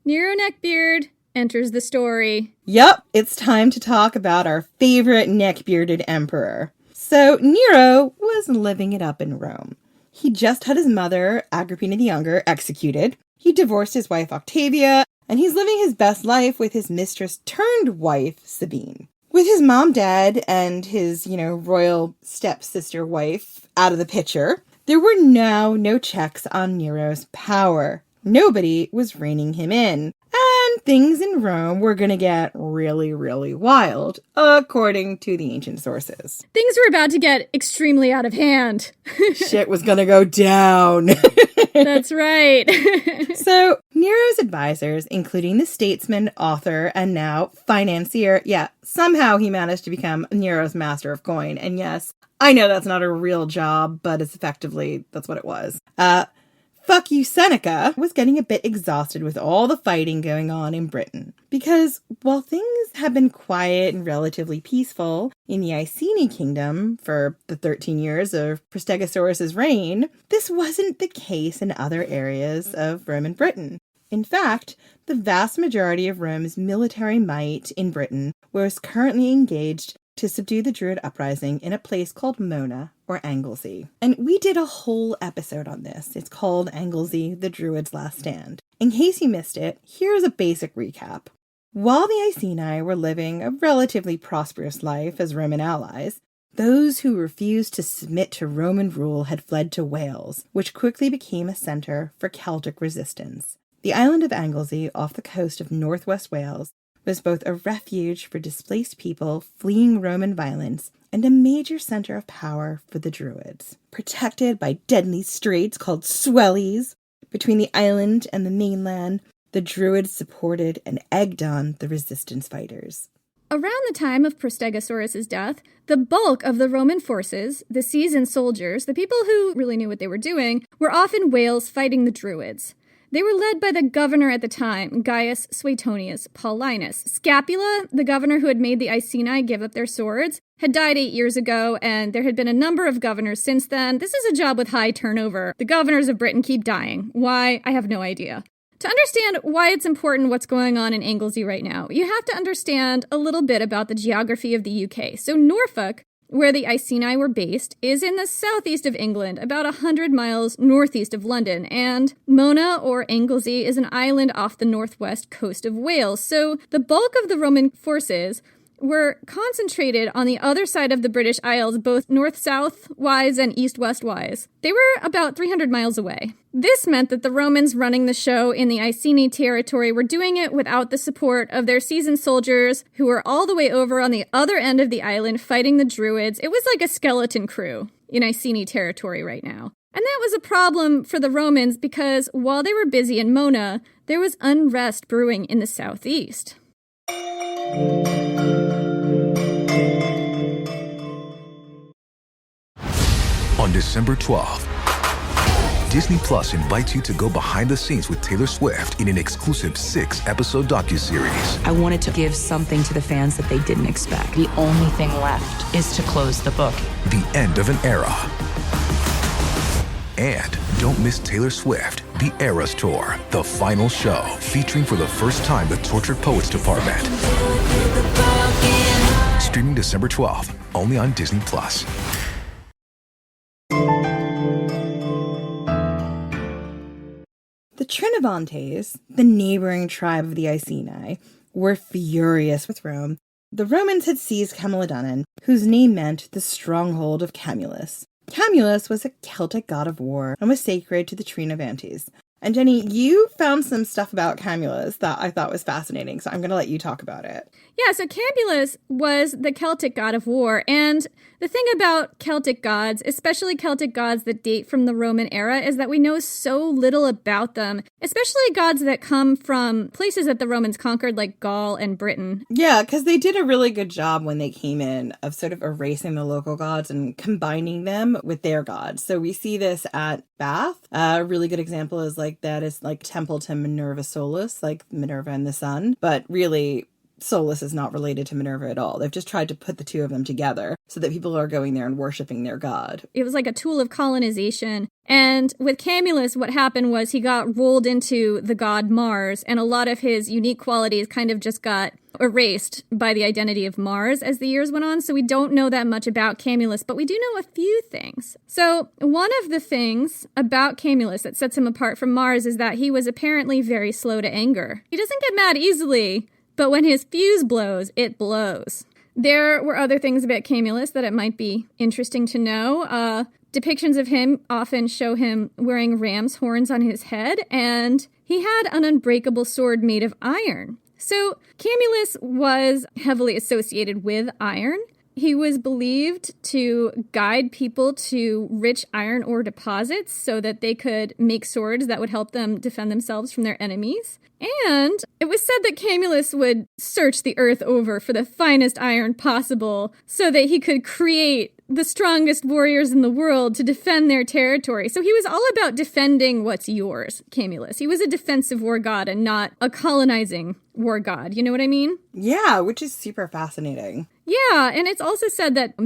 Nero neckbeard enters the story. Yep, it's time to talk about our favorite neck-bearded emperor. So Nero was living it up in Rome. He just had his mother, Agrippina the Younger, executed. He divorced his wife Octavia, and he's living his best life with his mistress-turned-wife, Sabine. With his mom dead and his, royal stepsister wife out of the picture, there were now no checks on Nero's power. Nobody was reining him in. And things in Rome were going to get really, really wild, according to the ancient sources. Things were about to get extremely out of hand. Shit was going to go down. That's right. So Nero's advisors, including the statesman, author, and now financier, somehow he managed to become Nero's master of coin. And yes, I know that's not a real job, but it's effectively, that's what it was. Fuck you, Seneca was getting a bit exhausted with all the fighting going on in Britain. Because while things have been quiet and relatively peaceful in the Iceni kingdom for the 13 years of Prestegosaurus's reign, this wasn't the case in other areas of Roman Britain. In fact, the vast majority of Rome's military might in Britain was currently engaged to subdue the Druid uprising in a place called Mona, or Anglesey. And we did a whole episode on this. It's called Anglesey, the Druid's Last Stand. In case you missed it, here's a basic recap. While the Iceni were living a relatively prosperous life as Roman allies, those who refused to submit to Roman rule had fled to Wales, which quickly became a center for Celtic resistance. The island of Anglesey, off the coast of northwest Wales, was both a refuge for displaced people fleeing Roman violence and a major center of power for the Druids. Protected by deadly straits called swellies between the island and the mainland, the Druids supported and egged on the resistance fighters. Around the time of Prestegosaurus's death, the bulk of the Roman forces, the seasoned soldiers, the people who really knew what they were doing, were off in Wales fighting the Druids. They were led by the governor at the time, Gaius Suetonius Paulinus. Scapula, the governor who had made the Iceni give up their swords, had died 8 years ago, and there had been a number of governors since then. This is a job with high turnover. The governors of Britain keep dying. Why? I have no idea. To understand why it's important what's going on in Anglesey right now, you have to understand a little bit about the geography of the UK. So Norfolk, where the Iceni were based, is in the southeast of England, about 100 miles northeast of London, and Mona, or Anglesey, is an island off the northwest coast of Wales. So the bulk of the Roman forces were concentrated on the other side of the British Isles, both north-south-wise and east-west-wise. They were about 300 miles away. This meant that the Romans running the show in the Iceni territory were doing it without the support of their seasoned soldiers, who were all the way over on the other end of the island fighting the Druids. It was like a skeleton crew in Iceni territory right now. And that was a problem for the Romans because while they were busy in Mona, there was unrest brewing in the southeast. On December 12th, Disney Plus invites you to go behind the scenes with Taylor Swift in an exclusive 6-episode docuseries. I wanted to give something to the fans that they didn't expect. The only thing left is to close the book. The end of an era. And don't miss Taylor Swift, The Eras Tour, the final show, featuring for the first time the Tortured Poets Department. Streaming December 12th, only on Disney Plus. The Trinovantes, the neighboring tribe of the Iceni, were furious with Rome. The Romans had seized Camalodunum, whose name meant the stronghold of Camulus. Camulus was a Celtic god of war and was sacred to the Trinovantes. And Jenny, you found some stuff about Camulus that I thought was fascinating, so I'm going to let you talk about it. Yeah, so Camulus was the Celtic god of war, and the thing about Celtic gods, especially Celtic gods that date from the Roman era, is that we know so little about them, especially gods that come from places that the Romans conquered, like Gaul and Britain. Yeah, because they did a really good job when they came in of sort of erasing the local gods and combining them with their gods. So we see this at Bath. A really good example is like temple to Minerva Solis, like Minerva and the sun, but really Solus is not related to Minerva at all. They've just tried to put the two of them together so that people are going there and worshiping their god. It was like a tool of colonization. And with Camulus, what happened was he got rolled into the god Mars, and a lot of his unique qualities kind of just got erased by the identity of Mars as the years went on. So we don't know that much about Camulus, but we do know a few things. So one of the things about Camulus that sets him apart from Mars is that he was apparently very slow to anger. He doesn't get mad easily, but when his fuse blows, it blows. There were other things about Camulus that it might be interesting to know. Depictions of him often show him wearing ram's horns on his head, and he had an unbreakable sword made of iron. So Camulus was heavily associated with iron. He was believed to guide people to rich iron ore deposits so that they could make swords that would help them defend themselves from their enemies. And it was said that Camulus would search the earth over for the finest iron possible so that he could create the strongest warriors in the world to defend their territory. So he was all about defending what's yours, Camulus. He was a defensive war god and not a colonizing war god. You know what I mean? Yeah, which is super fascinating. Yeah, and it's also said that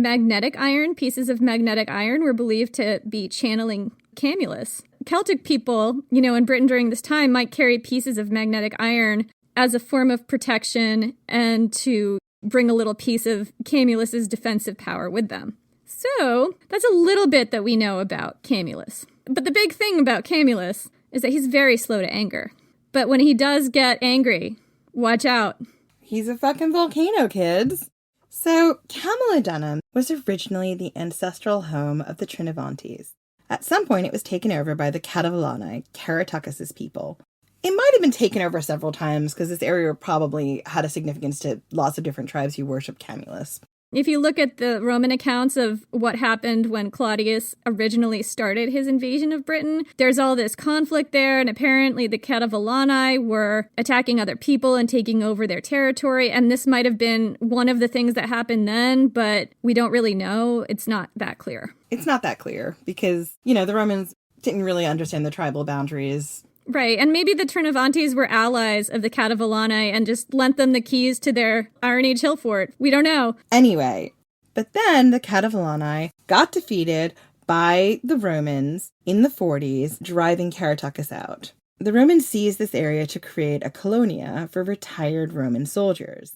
pieces of magnetic iron were believed to be channeling Camulus. Celtic people, in Britain during this time might carry pieces of magnetic iron as a form of protection and to bring a little piece of Camulus's defensive power with them. So that's a little bit that we know about Camulus. But the big thing about Camulus is that he's very slow to anger. But when he does get angry, watch out. He's a fucking volcano, kids. So Camulodunum was originally the ancestral home of the Trinovantes. At some point, it was taken over by the Catavolani, Caratucus's people. It might have been taken over several times because this area probably had a significance to lots of different tribes who worship Camulus. If you look at the Roman accounts of what happened when Claudius originally started his invasion of Britain, there's all this conflict there, and apparently the Catavolani were attacking other people and taking over their territory, and this might have been one of the things that happened then, but we don't really know. It's not that clear. It's not that clear because, the Romans didn't really understand the tribal boundaries. Right, and maybe the Trinovantes were allies of the Catavolani and just lent them the keys to their Iron Age hill fort. We don't know. Anyway, but then the Catavolani got defeated by the Romans in the 40s, driving Caratucus out. The Romans seized this area to create a colonia for retired Roman soldiers.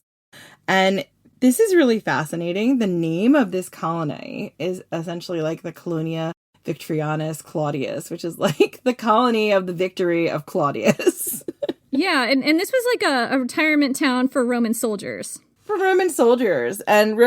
And this is really fascinating. The name of this colony is essentially like the Colonia Victorianus Claudius, which is like the colony of the victory of Claudius. Yeah, and this was like a retirement town for Roman soldiers. For Roman soldiers. And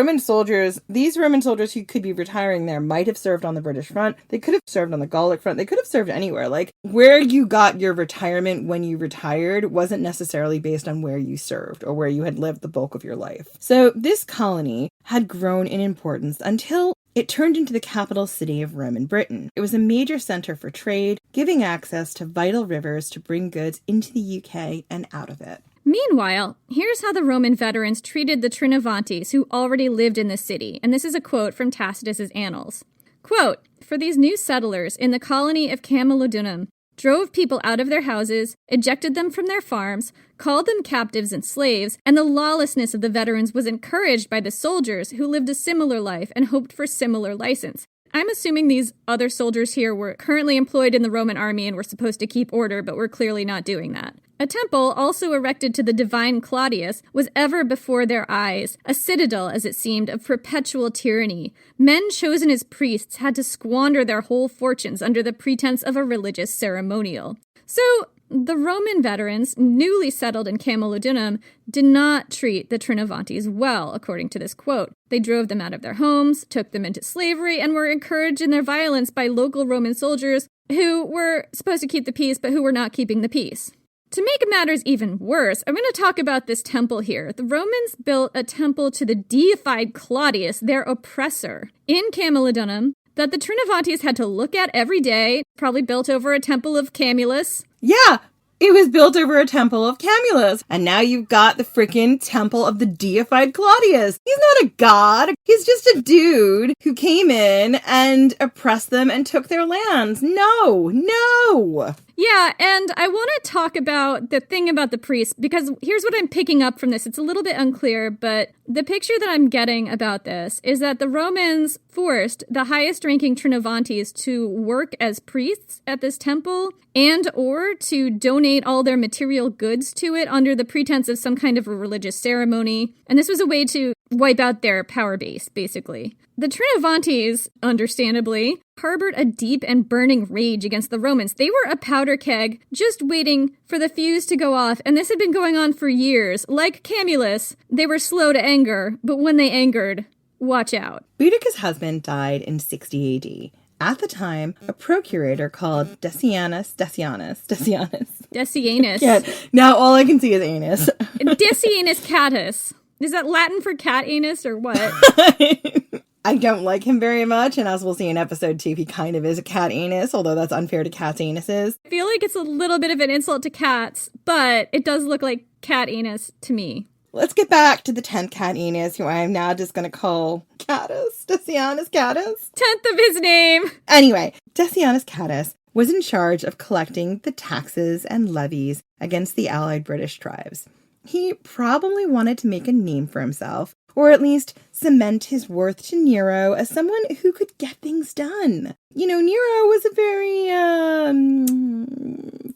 these Roman soldiers who could be retiring there might have served on the British front. They could have served on the Gallic front. They could have served anywhere. Like, where you got your retirement when you retired wasn't necessarily based on where you served or where you had lived the bulk of your life. So this colony had grown in importance until it turned into the capital city of Roman Britain. It was a major center for trade, giving access to vital rivers to bring goods into the UK and out of it. Meanwhile, here's how the Roman veterans treated the Trinovantes who already lived in the city, and this is a quote from Tacitus's Annals. Quote, "For these new settlers in the colony of Camulodunum drove people out of their houses, ejected them from their farms, called them captives and slaves, and the lawlessness of the veterans was encouraged by the soldiers who lived a similar life and hoped for similar license." I'm assuming these other soldiers here were currently employed in the Roman army and were supposed to keep order, but were clearly not doing that. A temple, also erected to the divine Claudius, was ever before their eyes, a citadel, as it seemed, of perpetual tyranny. Men chosen as priests had to squander their whole fortunes under the pretense of a religious ceremonial. So, the Roman veterans, newly settled in Camulodunum, did not treat the Trinovantes well, according to this quote. They drove them out of their homes, took them into slavery, and were encouraged in their violence by local Roman soldiers who were supposed to keep the peace, but who were not keeping the peace. To make matters even worse, I'm going to talk about this temple here. The Romans built a temple to the deified Claudius, their oppressor, in Camulodunum, that the Trinovantes had to look at every day, probably built over a temple of Camulus. Yeah, it was built over a temple of Camulus. And now you've got the freaking temple of the deified Claudius. He's not a god. He's just a dude who came in and oppressed them and took their lands. No. Yeah, and I want to talk about the thing about the priests, because here's what I'm picking up from this. It's a little bit unclear, but the picture that I'm getting about this is that the Romans forced the highest-ranking Trinovantes to work as priests at this temple and or to donate all their material goods to it under the pretense of some kind of a religious ceremony. And this was a way to wipe out their power base, basically. The Trinovantes, understandably, harbored a deep and burning rage against the Romans. They were a powder keg just waiting for the fuse to go off, and this had been going on for years. Like Camulus, they were slow to anger, but when they angered, watch out. Boudicca's husband died in 60 AD. At the time, a procurator called Decianus. Yeah, now all I can see is anus. Decianus catus. Is that Latin for cat anus or what? I don't like him very much, and as we'll see in episode 2, he kind of is a cat anus, although that's unfair to cats' anuses. I feel like it's a little bit of an insult to cats, but it does look like cat anus to me. let's get back to the 10th Catinus, who I am now just going to call Catus, Decianus Catus. 10th of his name. Anyway, Decianus Catus was in charge of collecting the taxes and levies against the allied British tribes. He probably wanted to make a name for himself, or at least cement his worth to Nero as someone who could get things done. You know, Nero was a very,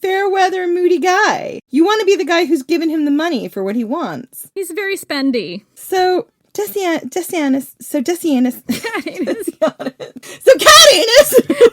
fair-weather, moody guy. You want to be the guy who's given him the money for what he wants. He's very spendy. So, Catinus.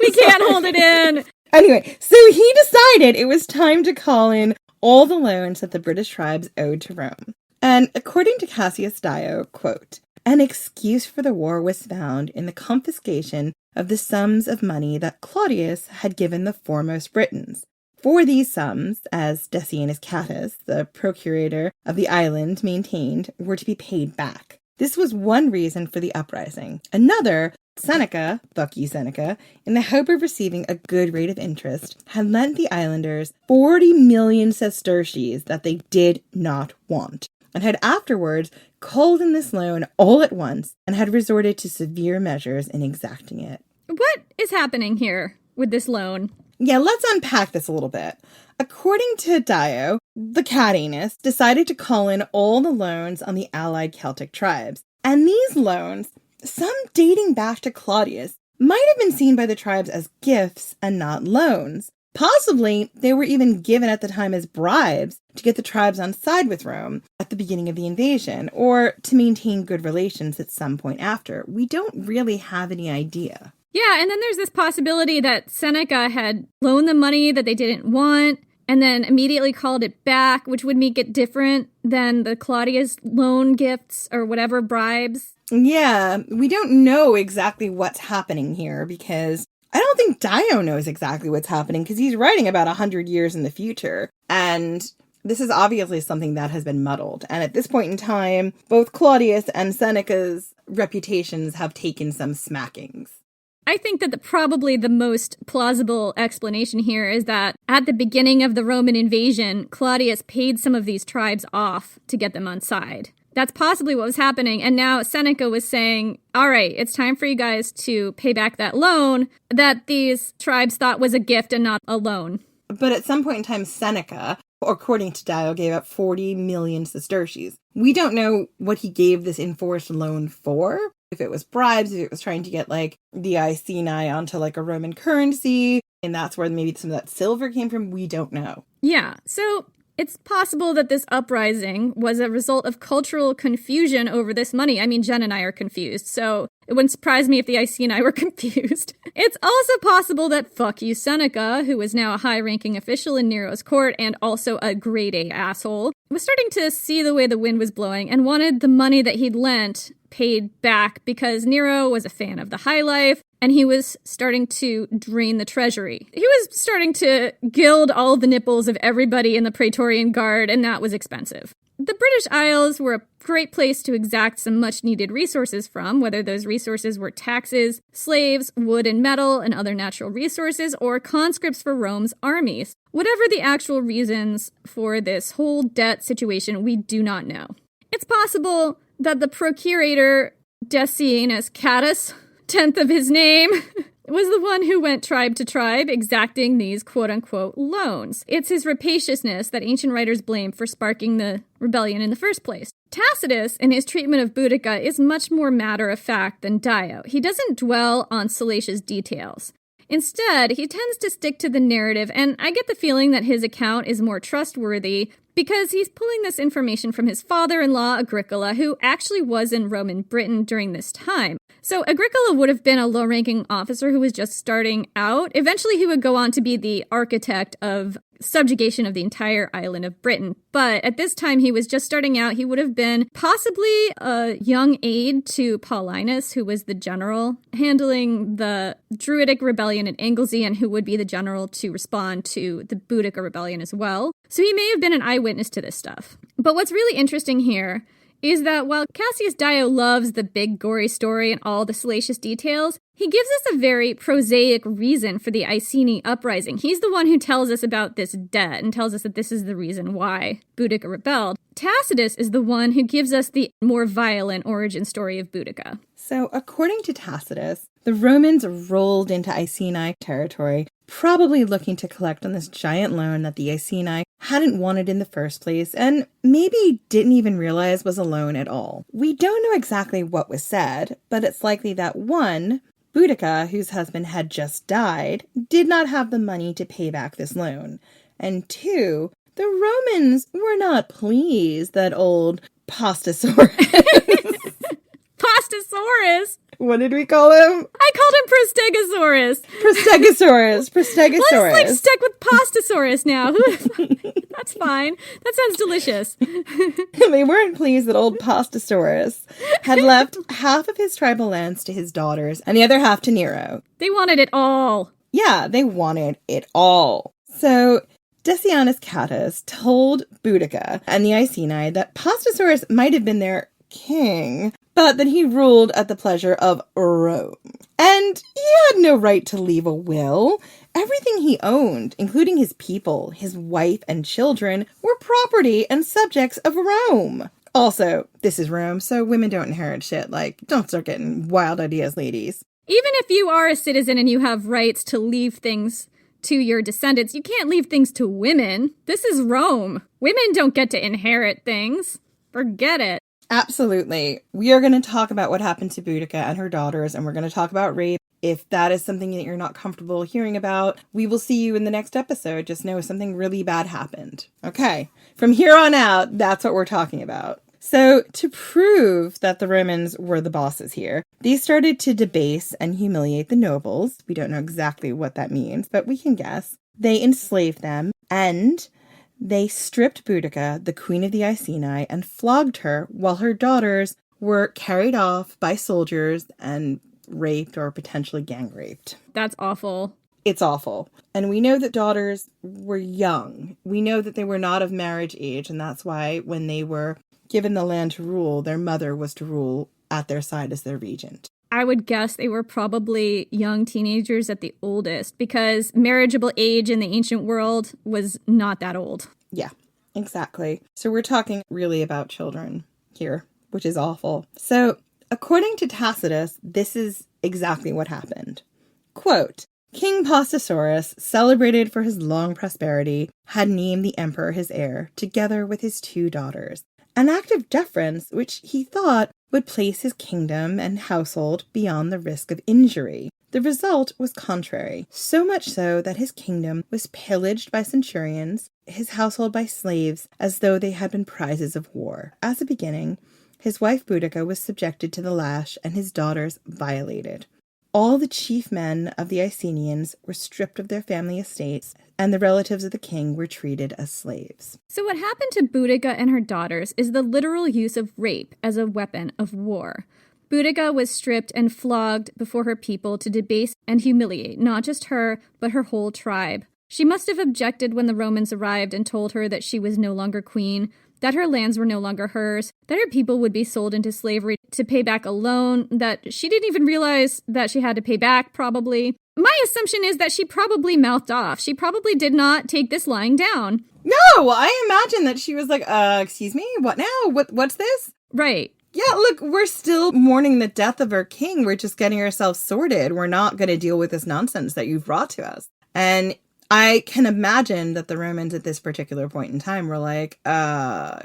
We can't hold it in. Anyway, so he decided it was time to call in all the loans that the British tribes owed to Rome. And according to Cassius Dio, quote, an excuse for the war was found in the confiscation of the sums of money that Claudius had given the foremost Britons. For these sums, as Decianus Catus, the procurator of the island, maintained, were to be paid back. This was one reason for the uprising. Another, Seneca, fuck you Seneca, in the hope of receiving a good rate of interest, had lent the islanders 40 million sesterces that they did not want, and had afterwards called in this loan all at once and had resorted to severe measures in exacting it. What is happening here with this loan? Yeah, let's unpack this a little bit. According to Dio, the Catinus decided to call in all the loans on the allied Celtic tribes. And these loans, some dating back to Claudius, might have been seen by the tribes as gifts and not loans. Possibly, they were even given at the time as bribes to get the tribes on side with Rome at the beginning of the invasion, or to maintain good relations at some point after. We don't really have any idea. Yeah, and then there's this possibility that Seneca had loaned them money that they didn't want, and then immediately called it back, which would make it different than the Claudius loan gifts or whatever bribes. Yeah, we don't know exactly what's happening here because I don't think Dio knows exactly what's happening because he's writing about 100 years in the future. And this is obviously something that has been muddled. And at this point in time, both Claudius and Seneca's reputations have taken some smackings. I think that probably the most plausible explanation here is that at the beginning of the Roman invasion, Claudius paid some of these tribes off to get them on side. That's possibly what was happening. And now Seneca was saying, all right, it's time for you guys to pay back that loan that these tribes thought was a gift and not a loan. But at some point in time, Seneca, according to Dio, gave up 40 million sesterces. We don't know what he gave this enforced loan for. If it was bribes, if it was trying to get, like, the Iceni onto, like, a Roman currency, and that's where maybe some of that silver came from, we don't know. Yeah, so it's possible that this uprising was a result of cultural confusion over this money. I mean, Jen and I are confused, so it wouldn't surprise me if the Iceni were confused. It's also possible that fuck you Seneca, who is now a high-ranking official in Nero's court and also a grade A asshole, was starting to see the way the wind was blowing and wanted the money that he'd lent paid back because Nero was a fan of the high life and he was starting to drain the treasury. He was starting to gild all the nipples of everybody in the Praetorian Guard, and that was expensive. The British Isles were a great place to exact some much-needed resources from, whether those resources were taxes, slaves, wood and metal, and other natural resources, or conscripts for Rome's armies. Whatever the actual reasons for this whole debt situation, we do not know. It's possible that the procurator Decianus Catus, 10th of his name, was the one who went tribe to tribe exacting these quote-unquote loans. It's his rapaciousness that ancient writers blame for sparking the rebellion in the first place. Tacitus, in his treatment of Boudicca, is much more matter-of-fact than Dio. He doesn't dwell on salacious details. Instead, he tends to stick to the narrative, and I get the feeling that his account is more trustworthy because he's pulling this information from his father-in-law, Agricola, who actually was in Roman Britain during this time. So Agricola would have been a low-ranking officer who was just starting out. Eventually, he would go on to be the architect of subjugation of the entire island of Britain. But at this time, he was just starting out. He would have been possibly a young aide to Paulinus, who was the general handling the Druidic rebellion at Anglesey and who would be the general to respond to the Boudicca rebellion as well. So he may have been an eyewitness to this stuff. But what's really interesting here is that while Cassius Dio loves the big gory story and all the salacious details, he gives us a very prosaic reason for the Iceni uprising. He's the one who tells us about this debt and tells us that this is the reason why Boudicca rebelled. Tacitus is the one who gives us the more violent origin story of Boudicca. So, according to Tacitus, the Romans rolled into Iceni territory, probably looking to collect on this giant loan that the Iceni hadn't wanted in the first place, and maybe didn't even realize was a loan at all. We don't know exactly what was said, but it's likely that one, Boudicca, whose husband had just died, did not have the money to pay back this loan. And two, the Romans were not pleased that old Pastosaurus. Pastosaurus? What did we call him? I called him Prostegosaurus. Prostegosaurus. Let's stick with Pastosaurus now. That's fine. That sounds delicious. They weren't pleased that old Pastosaurus had left half of his tribal lands to his daughters and the other half to Nero. They wanted it all. Yeah, they wanted it all. So Decianus Cattus told Boudicca and the Iceni that Pastosaurus might have been their king, but that he ruled at the pleasure of Rome. And he had no right to leave a will. Everything he owned, including his people, his wife, and children, were property and subjects of Rome. Also, this is Rome, so women don't inherit shit. Like, don't start getting wild ideas, ladies. Even if you are a citizen and you have rights to leave things to your descendants, you can't leave things to women. This is Rome. Women don't get to inherit things. Forget it. Absolutely. We are going to talk about what happened to Boudicca and her daughters, and we're going to talk about rape. If that is something that you're not comfortable hearing about, we will see you in the next episode. Just know something really bad happened. Okay. From here on out, that's what we're talking about. So, to prove that the Romans were the bosses here, they started to debase and humiliate the nobles. We don't know exactly what that means, but we can guess. They enslaved them, and they stripped Boudicca, the queen of the Iceni, and flogged her while her daughters were carried off by soldiers and raped or potentially gang raped. That's awful. It's awful. And we know that daughters were young. We know that they were not of marriage age, and that's why when they were given the land to rule, their mother was to rule at their side as their regent. I would guess they were probably young teenagers at the oldest, because marriageable age in the ancient world was not that old. Yeah, exactly. So we're talking really about children here, which is awful. So according to Tacitus, this is exactly what happened. Quote, King Pastosaurus, celebrated for his long prosperity, had named the emperor his heir, together with his 2 daughters. An act of deference which he thought would place his kingdom and household beyond the risk of injury. The result was contrary, so much so that his kingdom was pillaged by centurions, his household by slaves, as though they had been prizes of war. As a beginning, his wife Boudicca was subjected to the lash and his daughters violated. All the chief men of the Icenians were stripped of their family estates, and the relatives of the king were treated as slaves. So what happened to Boudicca and her daughters is the literal use of rape as a weapon of war. Boudicca was stripped and flogged before her people to debase and humiliate not just her, but her whole tribe. She must have objected when the Romans arrived and told her that she was no longer queen, that her lands were no longer hers, that her people would be sold into slavery to pay back a loan that she didn't even realize that she had to pay back, probably. My assumption is that she probably mouthed off. She probably did not take this lying down. No, I imagine that she was like, excuse me, what now? What's this? Right. Yeah, look, we're still mourning the death of our king. We're just getting ourselves sorted. We're not going to deal with this nonsense that you've brought to us. And I can imagine that the Romans at this particular point in time were like,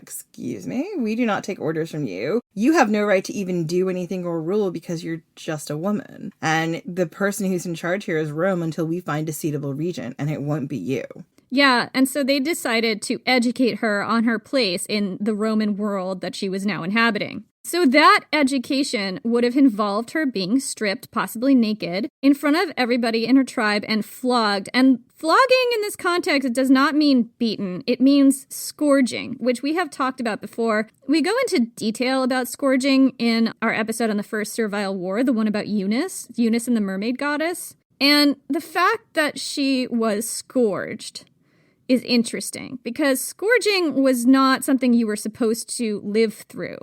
excuse me, we do not take orders from you. You have no right to even do anything or rule because you're just a woman. And the person who's in charge here is Rome until we find a suitable regent, and it won't be you. Yeah, and so they decided to educate her on her place in the Roman world that she was now inhabiting. So that education would have involved her being stripped, possibly naked, in front of everybody in her tribe and flogged. And flogging in this context does not mean beaten. It means scourging, which we have talked about before. We go into detail about scourging in our episode on the First Servile War, the one about Eunice and the mermaid goddess. And the fact that she was scourged is interesting because scourging was not something you were supposed to live through.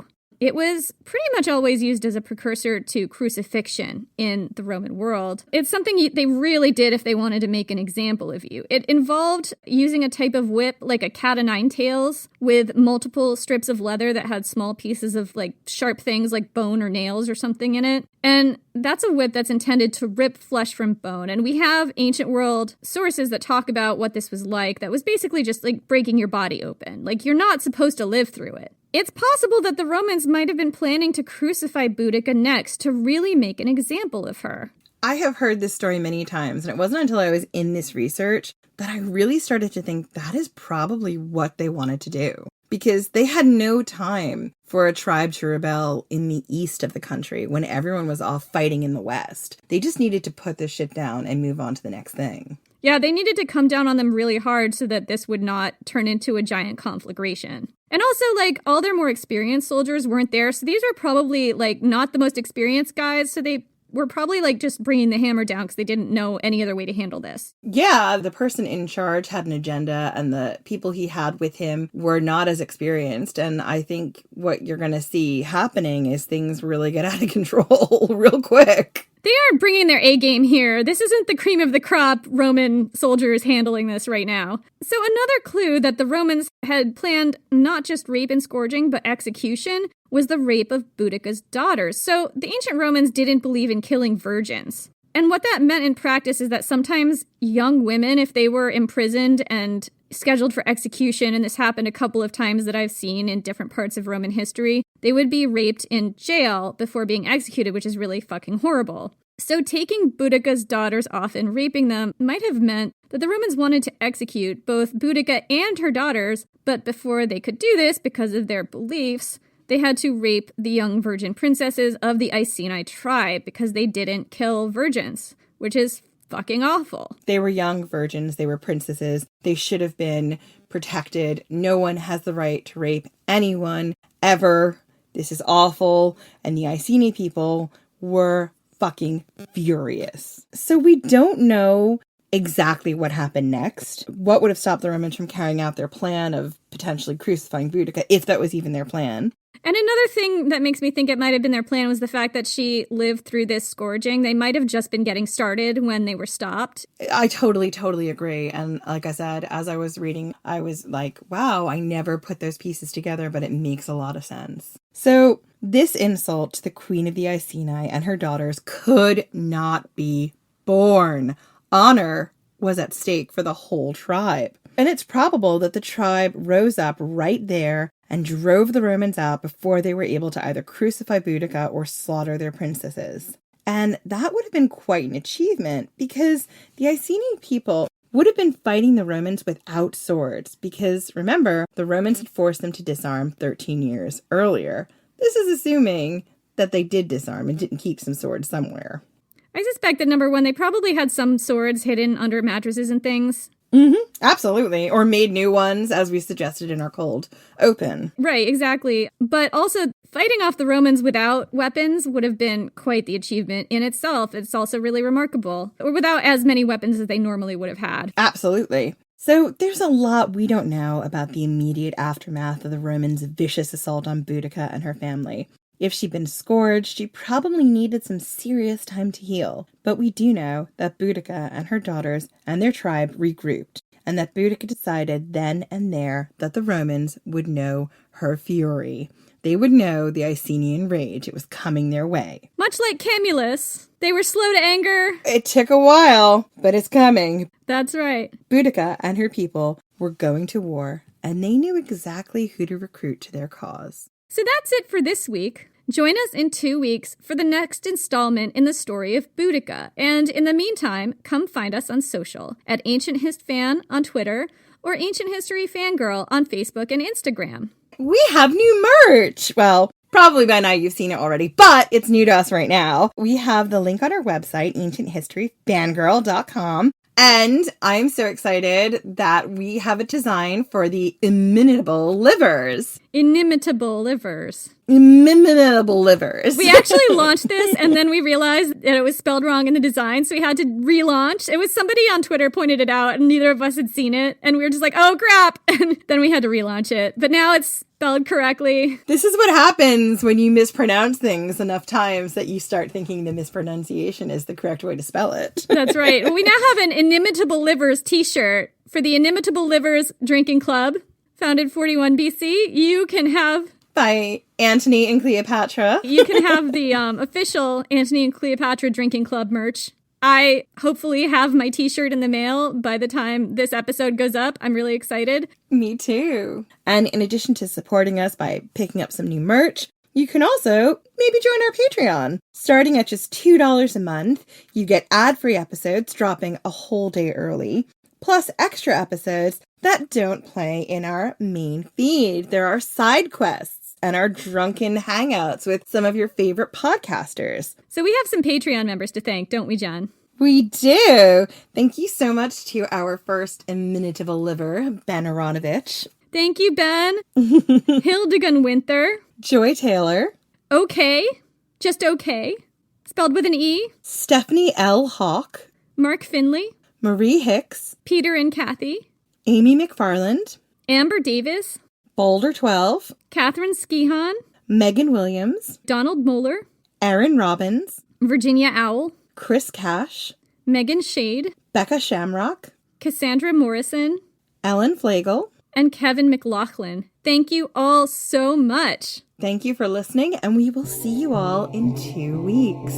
it was pretty much always used as a precursor to crucifixion in the Roman world. It's something they really did if they wanted to make an example of you. It involved using a type of whip like a cat o' nine tails with multiple strips of leather that had small pieces of like sharp things like bone or nails or something in it. And that's a whip that's intended to rip flesh from bone. And we have ancient world sources that talk about what this was like. That was basically just like breaking your body open. Like, you're not supposed to live through it. It's possible that the Romans might have been planning to crucify Boudicca next to really make an example of her. I have heard this story many times, and it wasn't until I was in this research that I really started to think that is probably what they wanted to do. Because they had no time for a tribe to rebel in the east of the country when everyone was all fighting in the west. They just needed to put this shit down and move on to the next thing. Yeah, they needed to come down on them really hard so that this would not turn into a giant conflagration. And also, like, all their more experienced soldiers weren't there, so these were probably, like, not the most experienced guys, so they were probably, like, just bringing the hammer down because they didn't know any other way to handle this. Yeah, the person in charge had an agenda, and the people he had with him were not as experienced, and I think what you're going to see happening is things really get out of control real quick. They aren't bringing their A game here. This isn't the cream of the crop Roman soldiers handling this right now. So another clue that the Romans had planned not just rape and scourging, but execution was the rape of Boudicca's daughters. So the ancient Romans didn't believe in killing virgins. And what that meant in practice is that sometimes young women, if they were imprisoned and scheduled for execution, and this happened a couple of times that I've seen in different parts of Roman history, they would be raped in jail before being executed, which is really fucking horrible. So taking Boudicca's daughters off and raping them might have meant that the Romans wanted to execute both Boudicca and her daughters, but before they could do this, because of their beliefs, they had to rape the young virgin princesses of the Iceni tribe because they didn't kill virgins, which is fucking awful. They were young virgins. They were princesses. They should have been protected. No one has the right to rape anyone ever. This is awful. And the Iceni people were fucking furious. So we don't know exactly what happened next. What would have stopped the Romans from carrying out their plan of potentially crucifying Boudicca, if that was even their plan? And another thing that makes me think it might have been their plan was the fact that she lived through this scourging. They might have just been getting started when they were stopped. I totally agree. And like I said, as I was reading, I was like, wow, I never put those pieces together, but it makes a lot of sense. So this insult to the queen of the Iceni and her daughters could not be borne. Honor was at stake for the whole tribe. And it's probable that the tribe rose up right there and drove the Romans out before they were able to either crucify Boudicca or slaughter their princesses. And that would have been quite an achievement because the Iceni people would have been fighting the Romans without swords because, remember, the Romans had forced them to disarm 13 years earlier. This is assuming that they did disarm and didn't keep some swords somewhere. I suspect that, number one, they probably had some swords hidden under mattresses and things. Mm-hmm. Absolutely. Or made new ones, as we suggested in our cold open. Right, exactly. But also, fighting off the Romans without weapons would have been quite the achievement in itself. It's also really remarkable. Or without as many weapons as they normally would have had. Absolutely. So there's a lot we don't know about the immediate aftermath of the Romans' vicious assault on Boudicca and her family. If she'd been scourged, she probably needed some serious time to heal. But we do know that Boudicca and her daughters and their tribe regrouped, and that Boudicca decided then and there that the Romans would know her fury. They would know the Icenian rage. It was coming their way. Much like Camulus, they were slow to anger. It took a while, but it's coming. That's right. Boudicca and her people were going to war, and they knew exactly who to recruit to their cause. So that's it for this week. Join us in 2 weeks for the next installment in the story of Boudicca. And in the meantime, come find us on social at Ancient Hist Fan on Twitter or Ancient History Fangirl on Facebook and Instagram. We have new merch! Well, probably by now you've seen it already, but it's new to us right now. We have the link on our website, ancienthistoryfangirl.com. And I'm so excited that we have a design for the inimitable livers. Inimitable livers. Inimitable livers. We actually launched this, and then we realized that it was spelled wrong in the design, so we had to relaunch. It was somebody on Twitter pointed it out, and neither of us had seen it, and we were just like, oh, crap! And then we had to relaunch it. But now it's spelled correctly. This is what happens when you mispronounce things enough times that you start thinking the mispronunciation is the correct way to spell it. That's right. We now have an Inimitable Livers t-shirt for the Inimitable Livers Drinking Club, founded 41 BC. You can have... By Antony and Cleopatra. You can have the official Antony and Cleopatra Drinking Club merch. I hopefully have my t-shirt in the mail by the time this episode goes up. I'm really excited. Me too. And in addition to supporting us by picking up some new merch, you can also maybe join our Patreon. Starting at just $2 a month, you get ad-free episodes dropping a whole day early, plus extra episodes that don't play in our main feed. There are side quests and our drunken hangouts with some of your favorite podcasters. So we have some Patreon members to thank, don't we, Jen? We do. Thank you so much to our first inimitable liver, Ben Aronovich. Thank you, Ben. Hildegun Winther. Joy Taylor. Okay. Just okay. Spelled with an E. Stephanie L. Hawk. Mark Finley. Marie Hicks. Peter and Kathy. Amy McFarland. Amber Davis. Boulder 12. Catherine Skihan. Megan Williams. Donald Moeller. Aaron Robbins. Virginia Owl. Chris Cash. Megan Shade. Becca Shamrock. Cassandra Morrison. Ellen Flagel. And Kevin McLaughlin. Thank you all so much. Thank you for listening, and we will see you all in 2 weeks.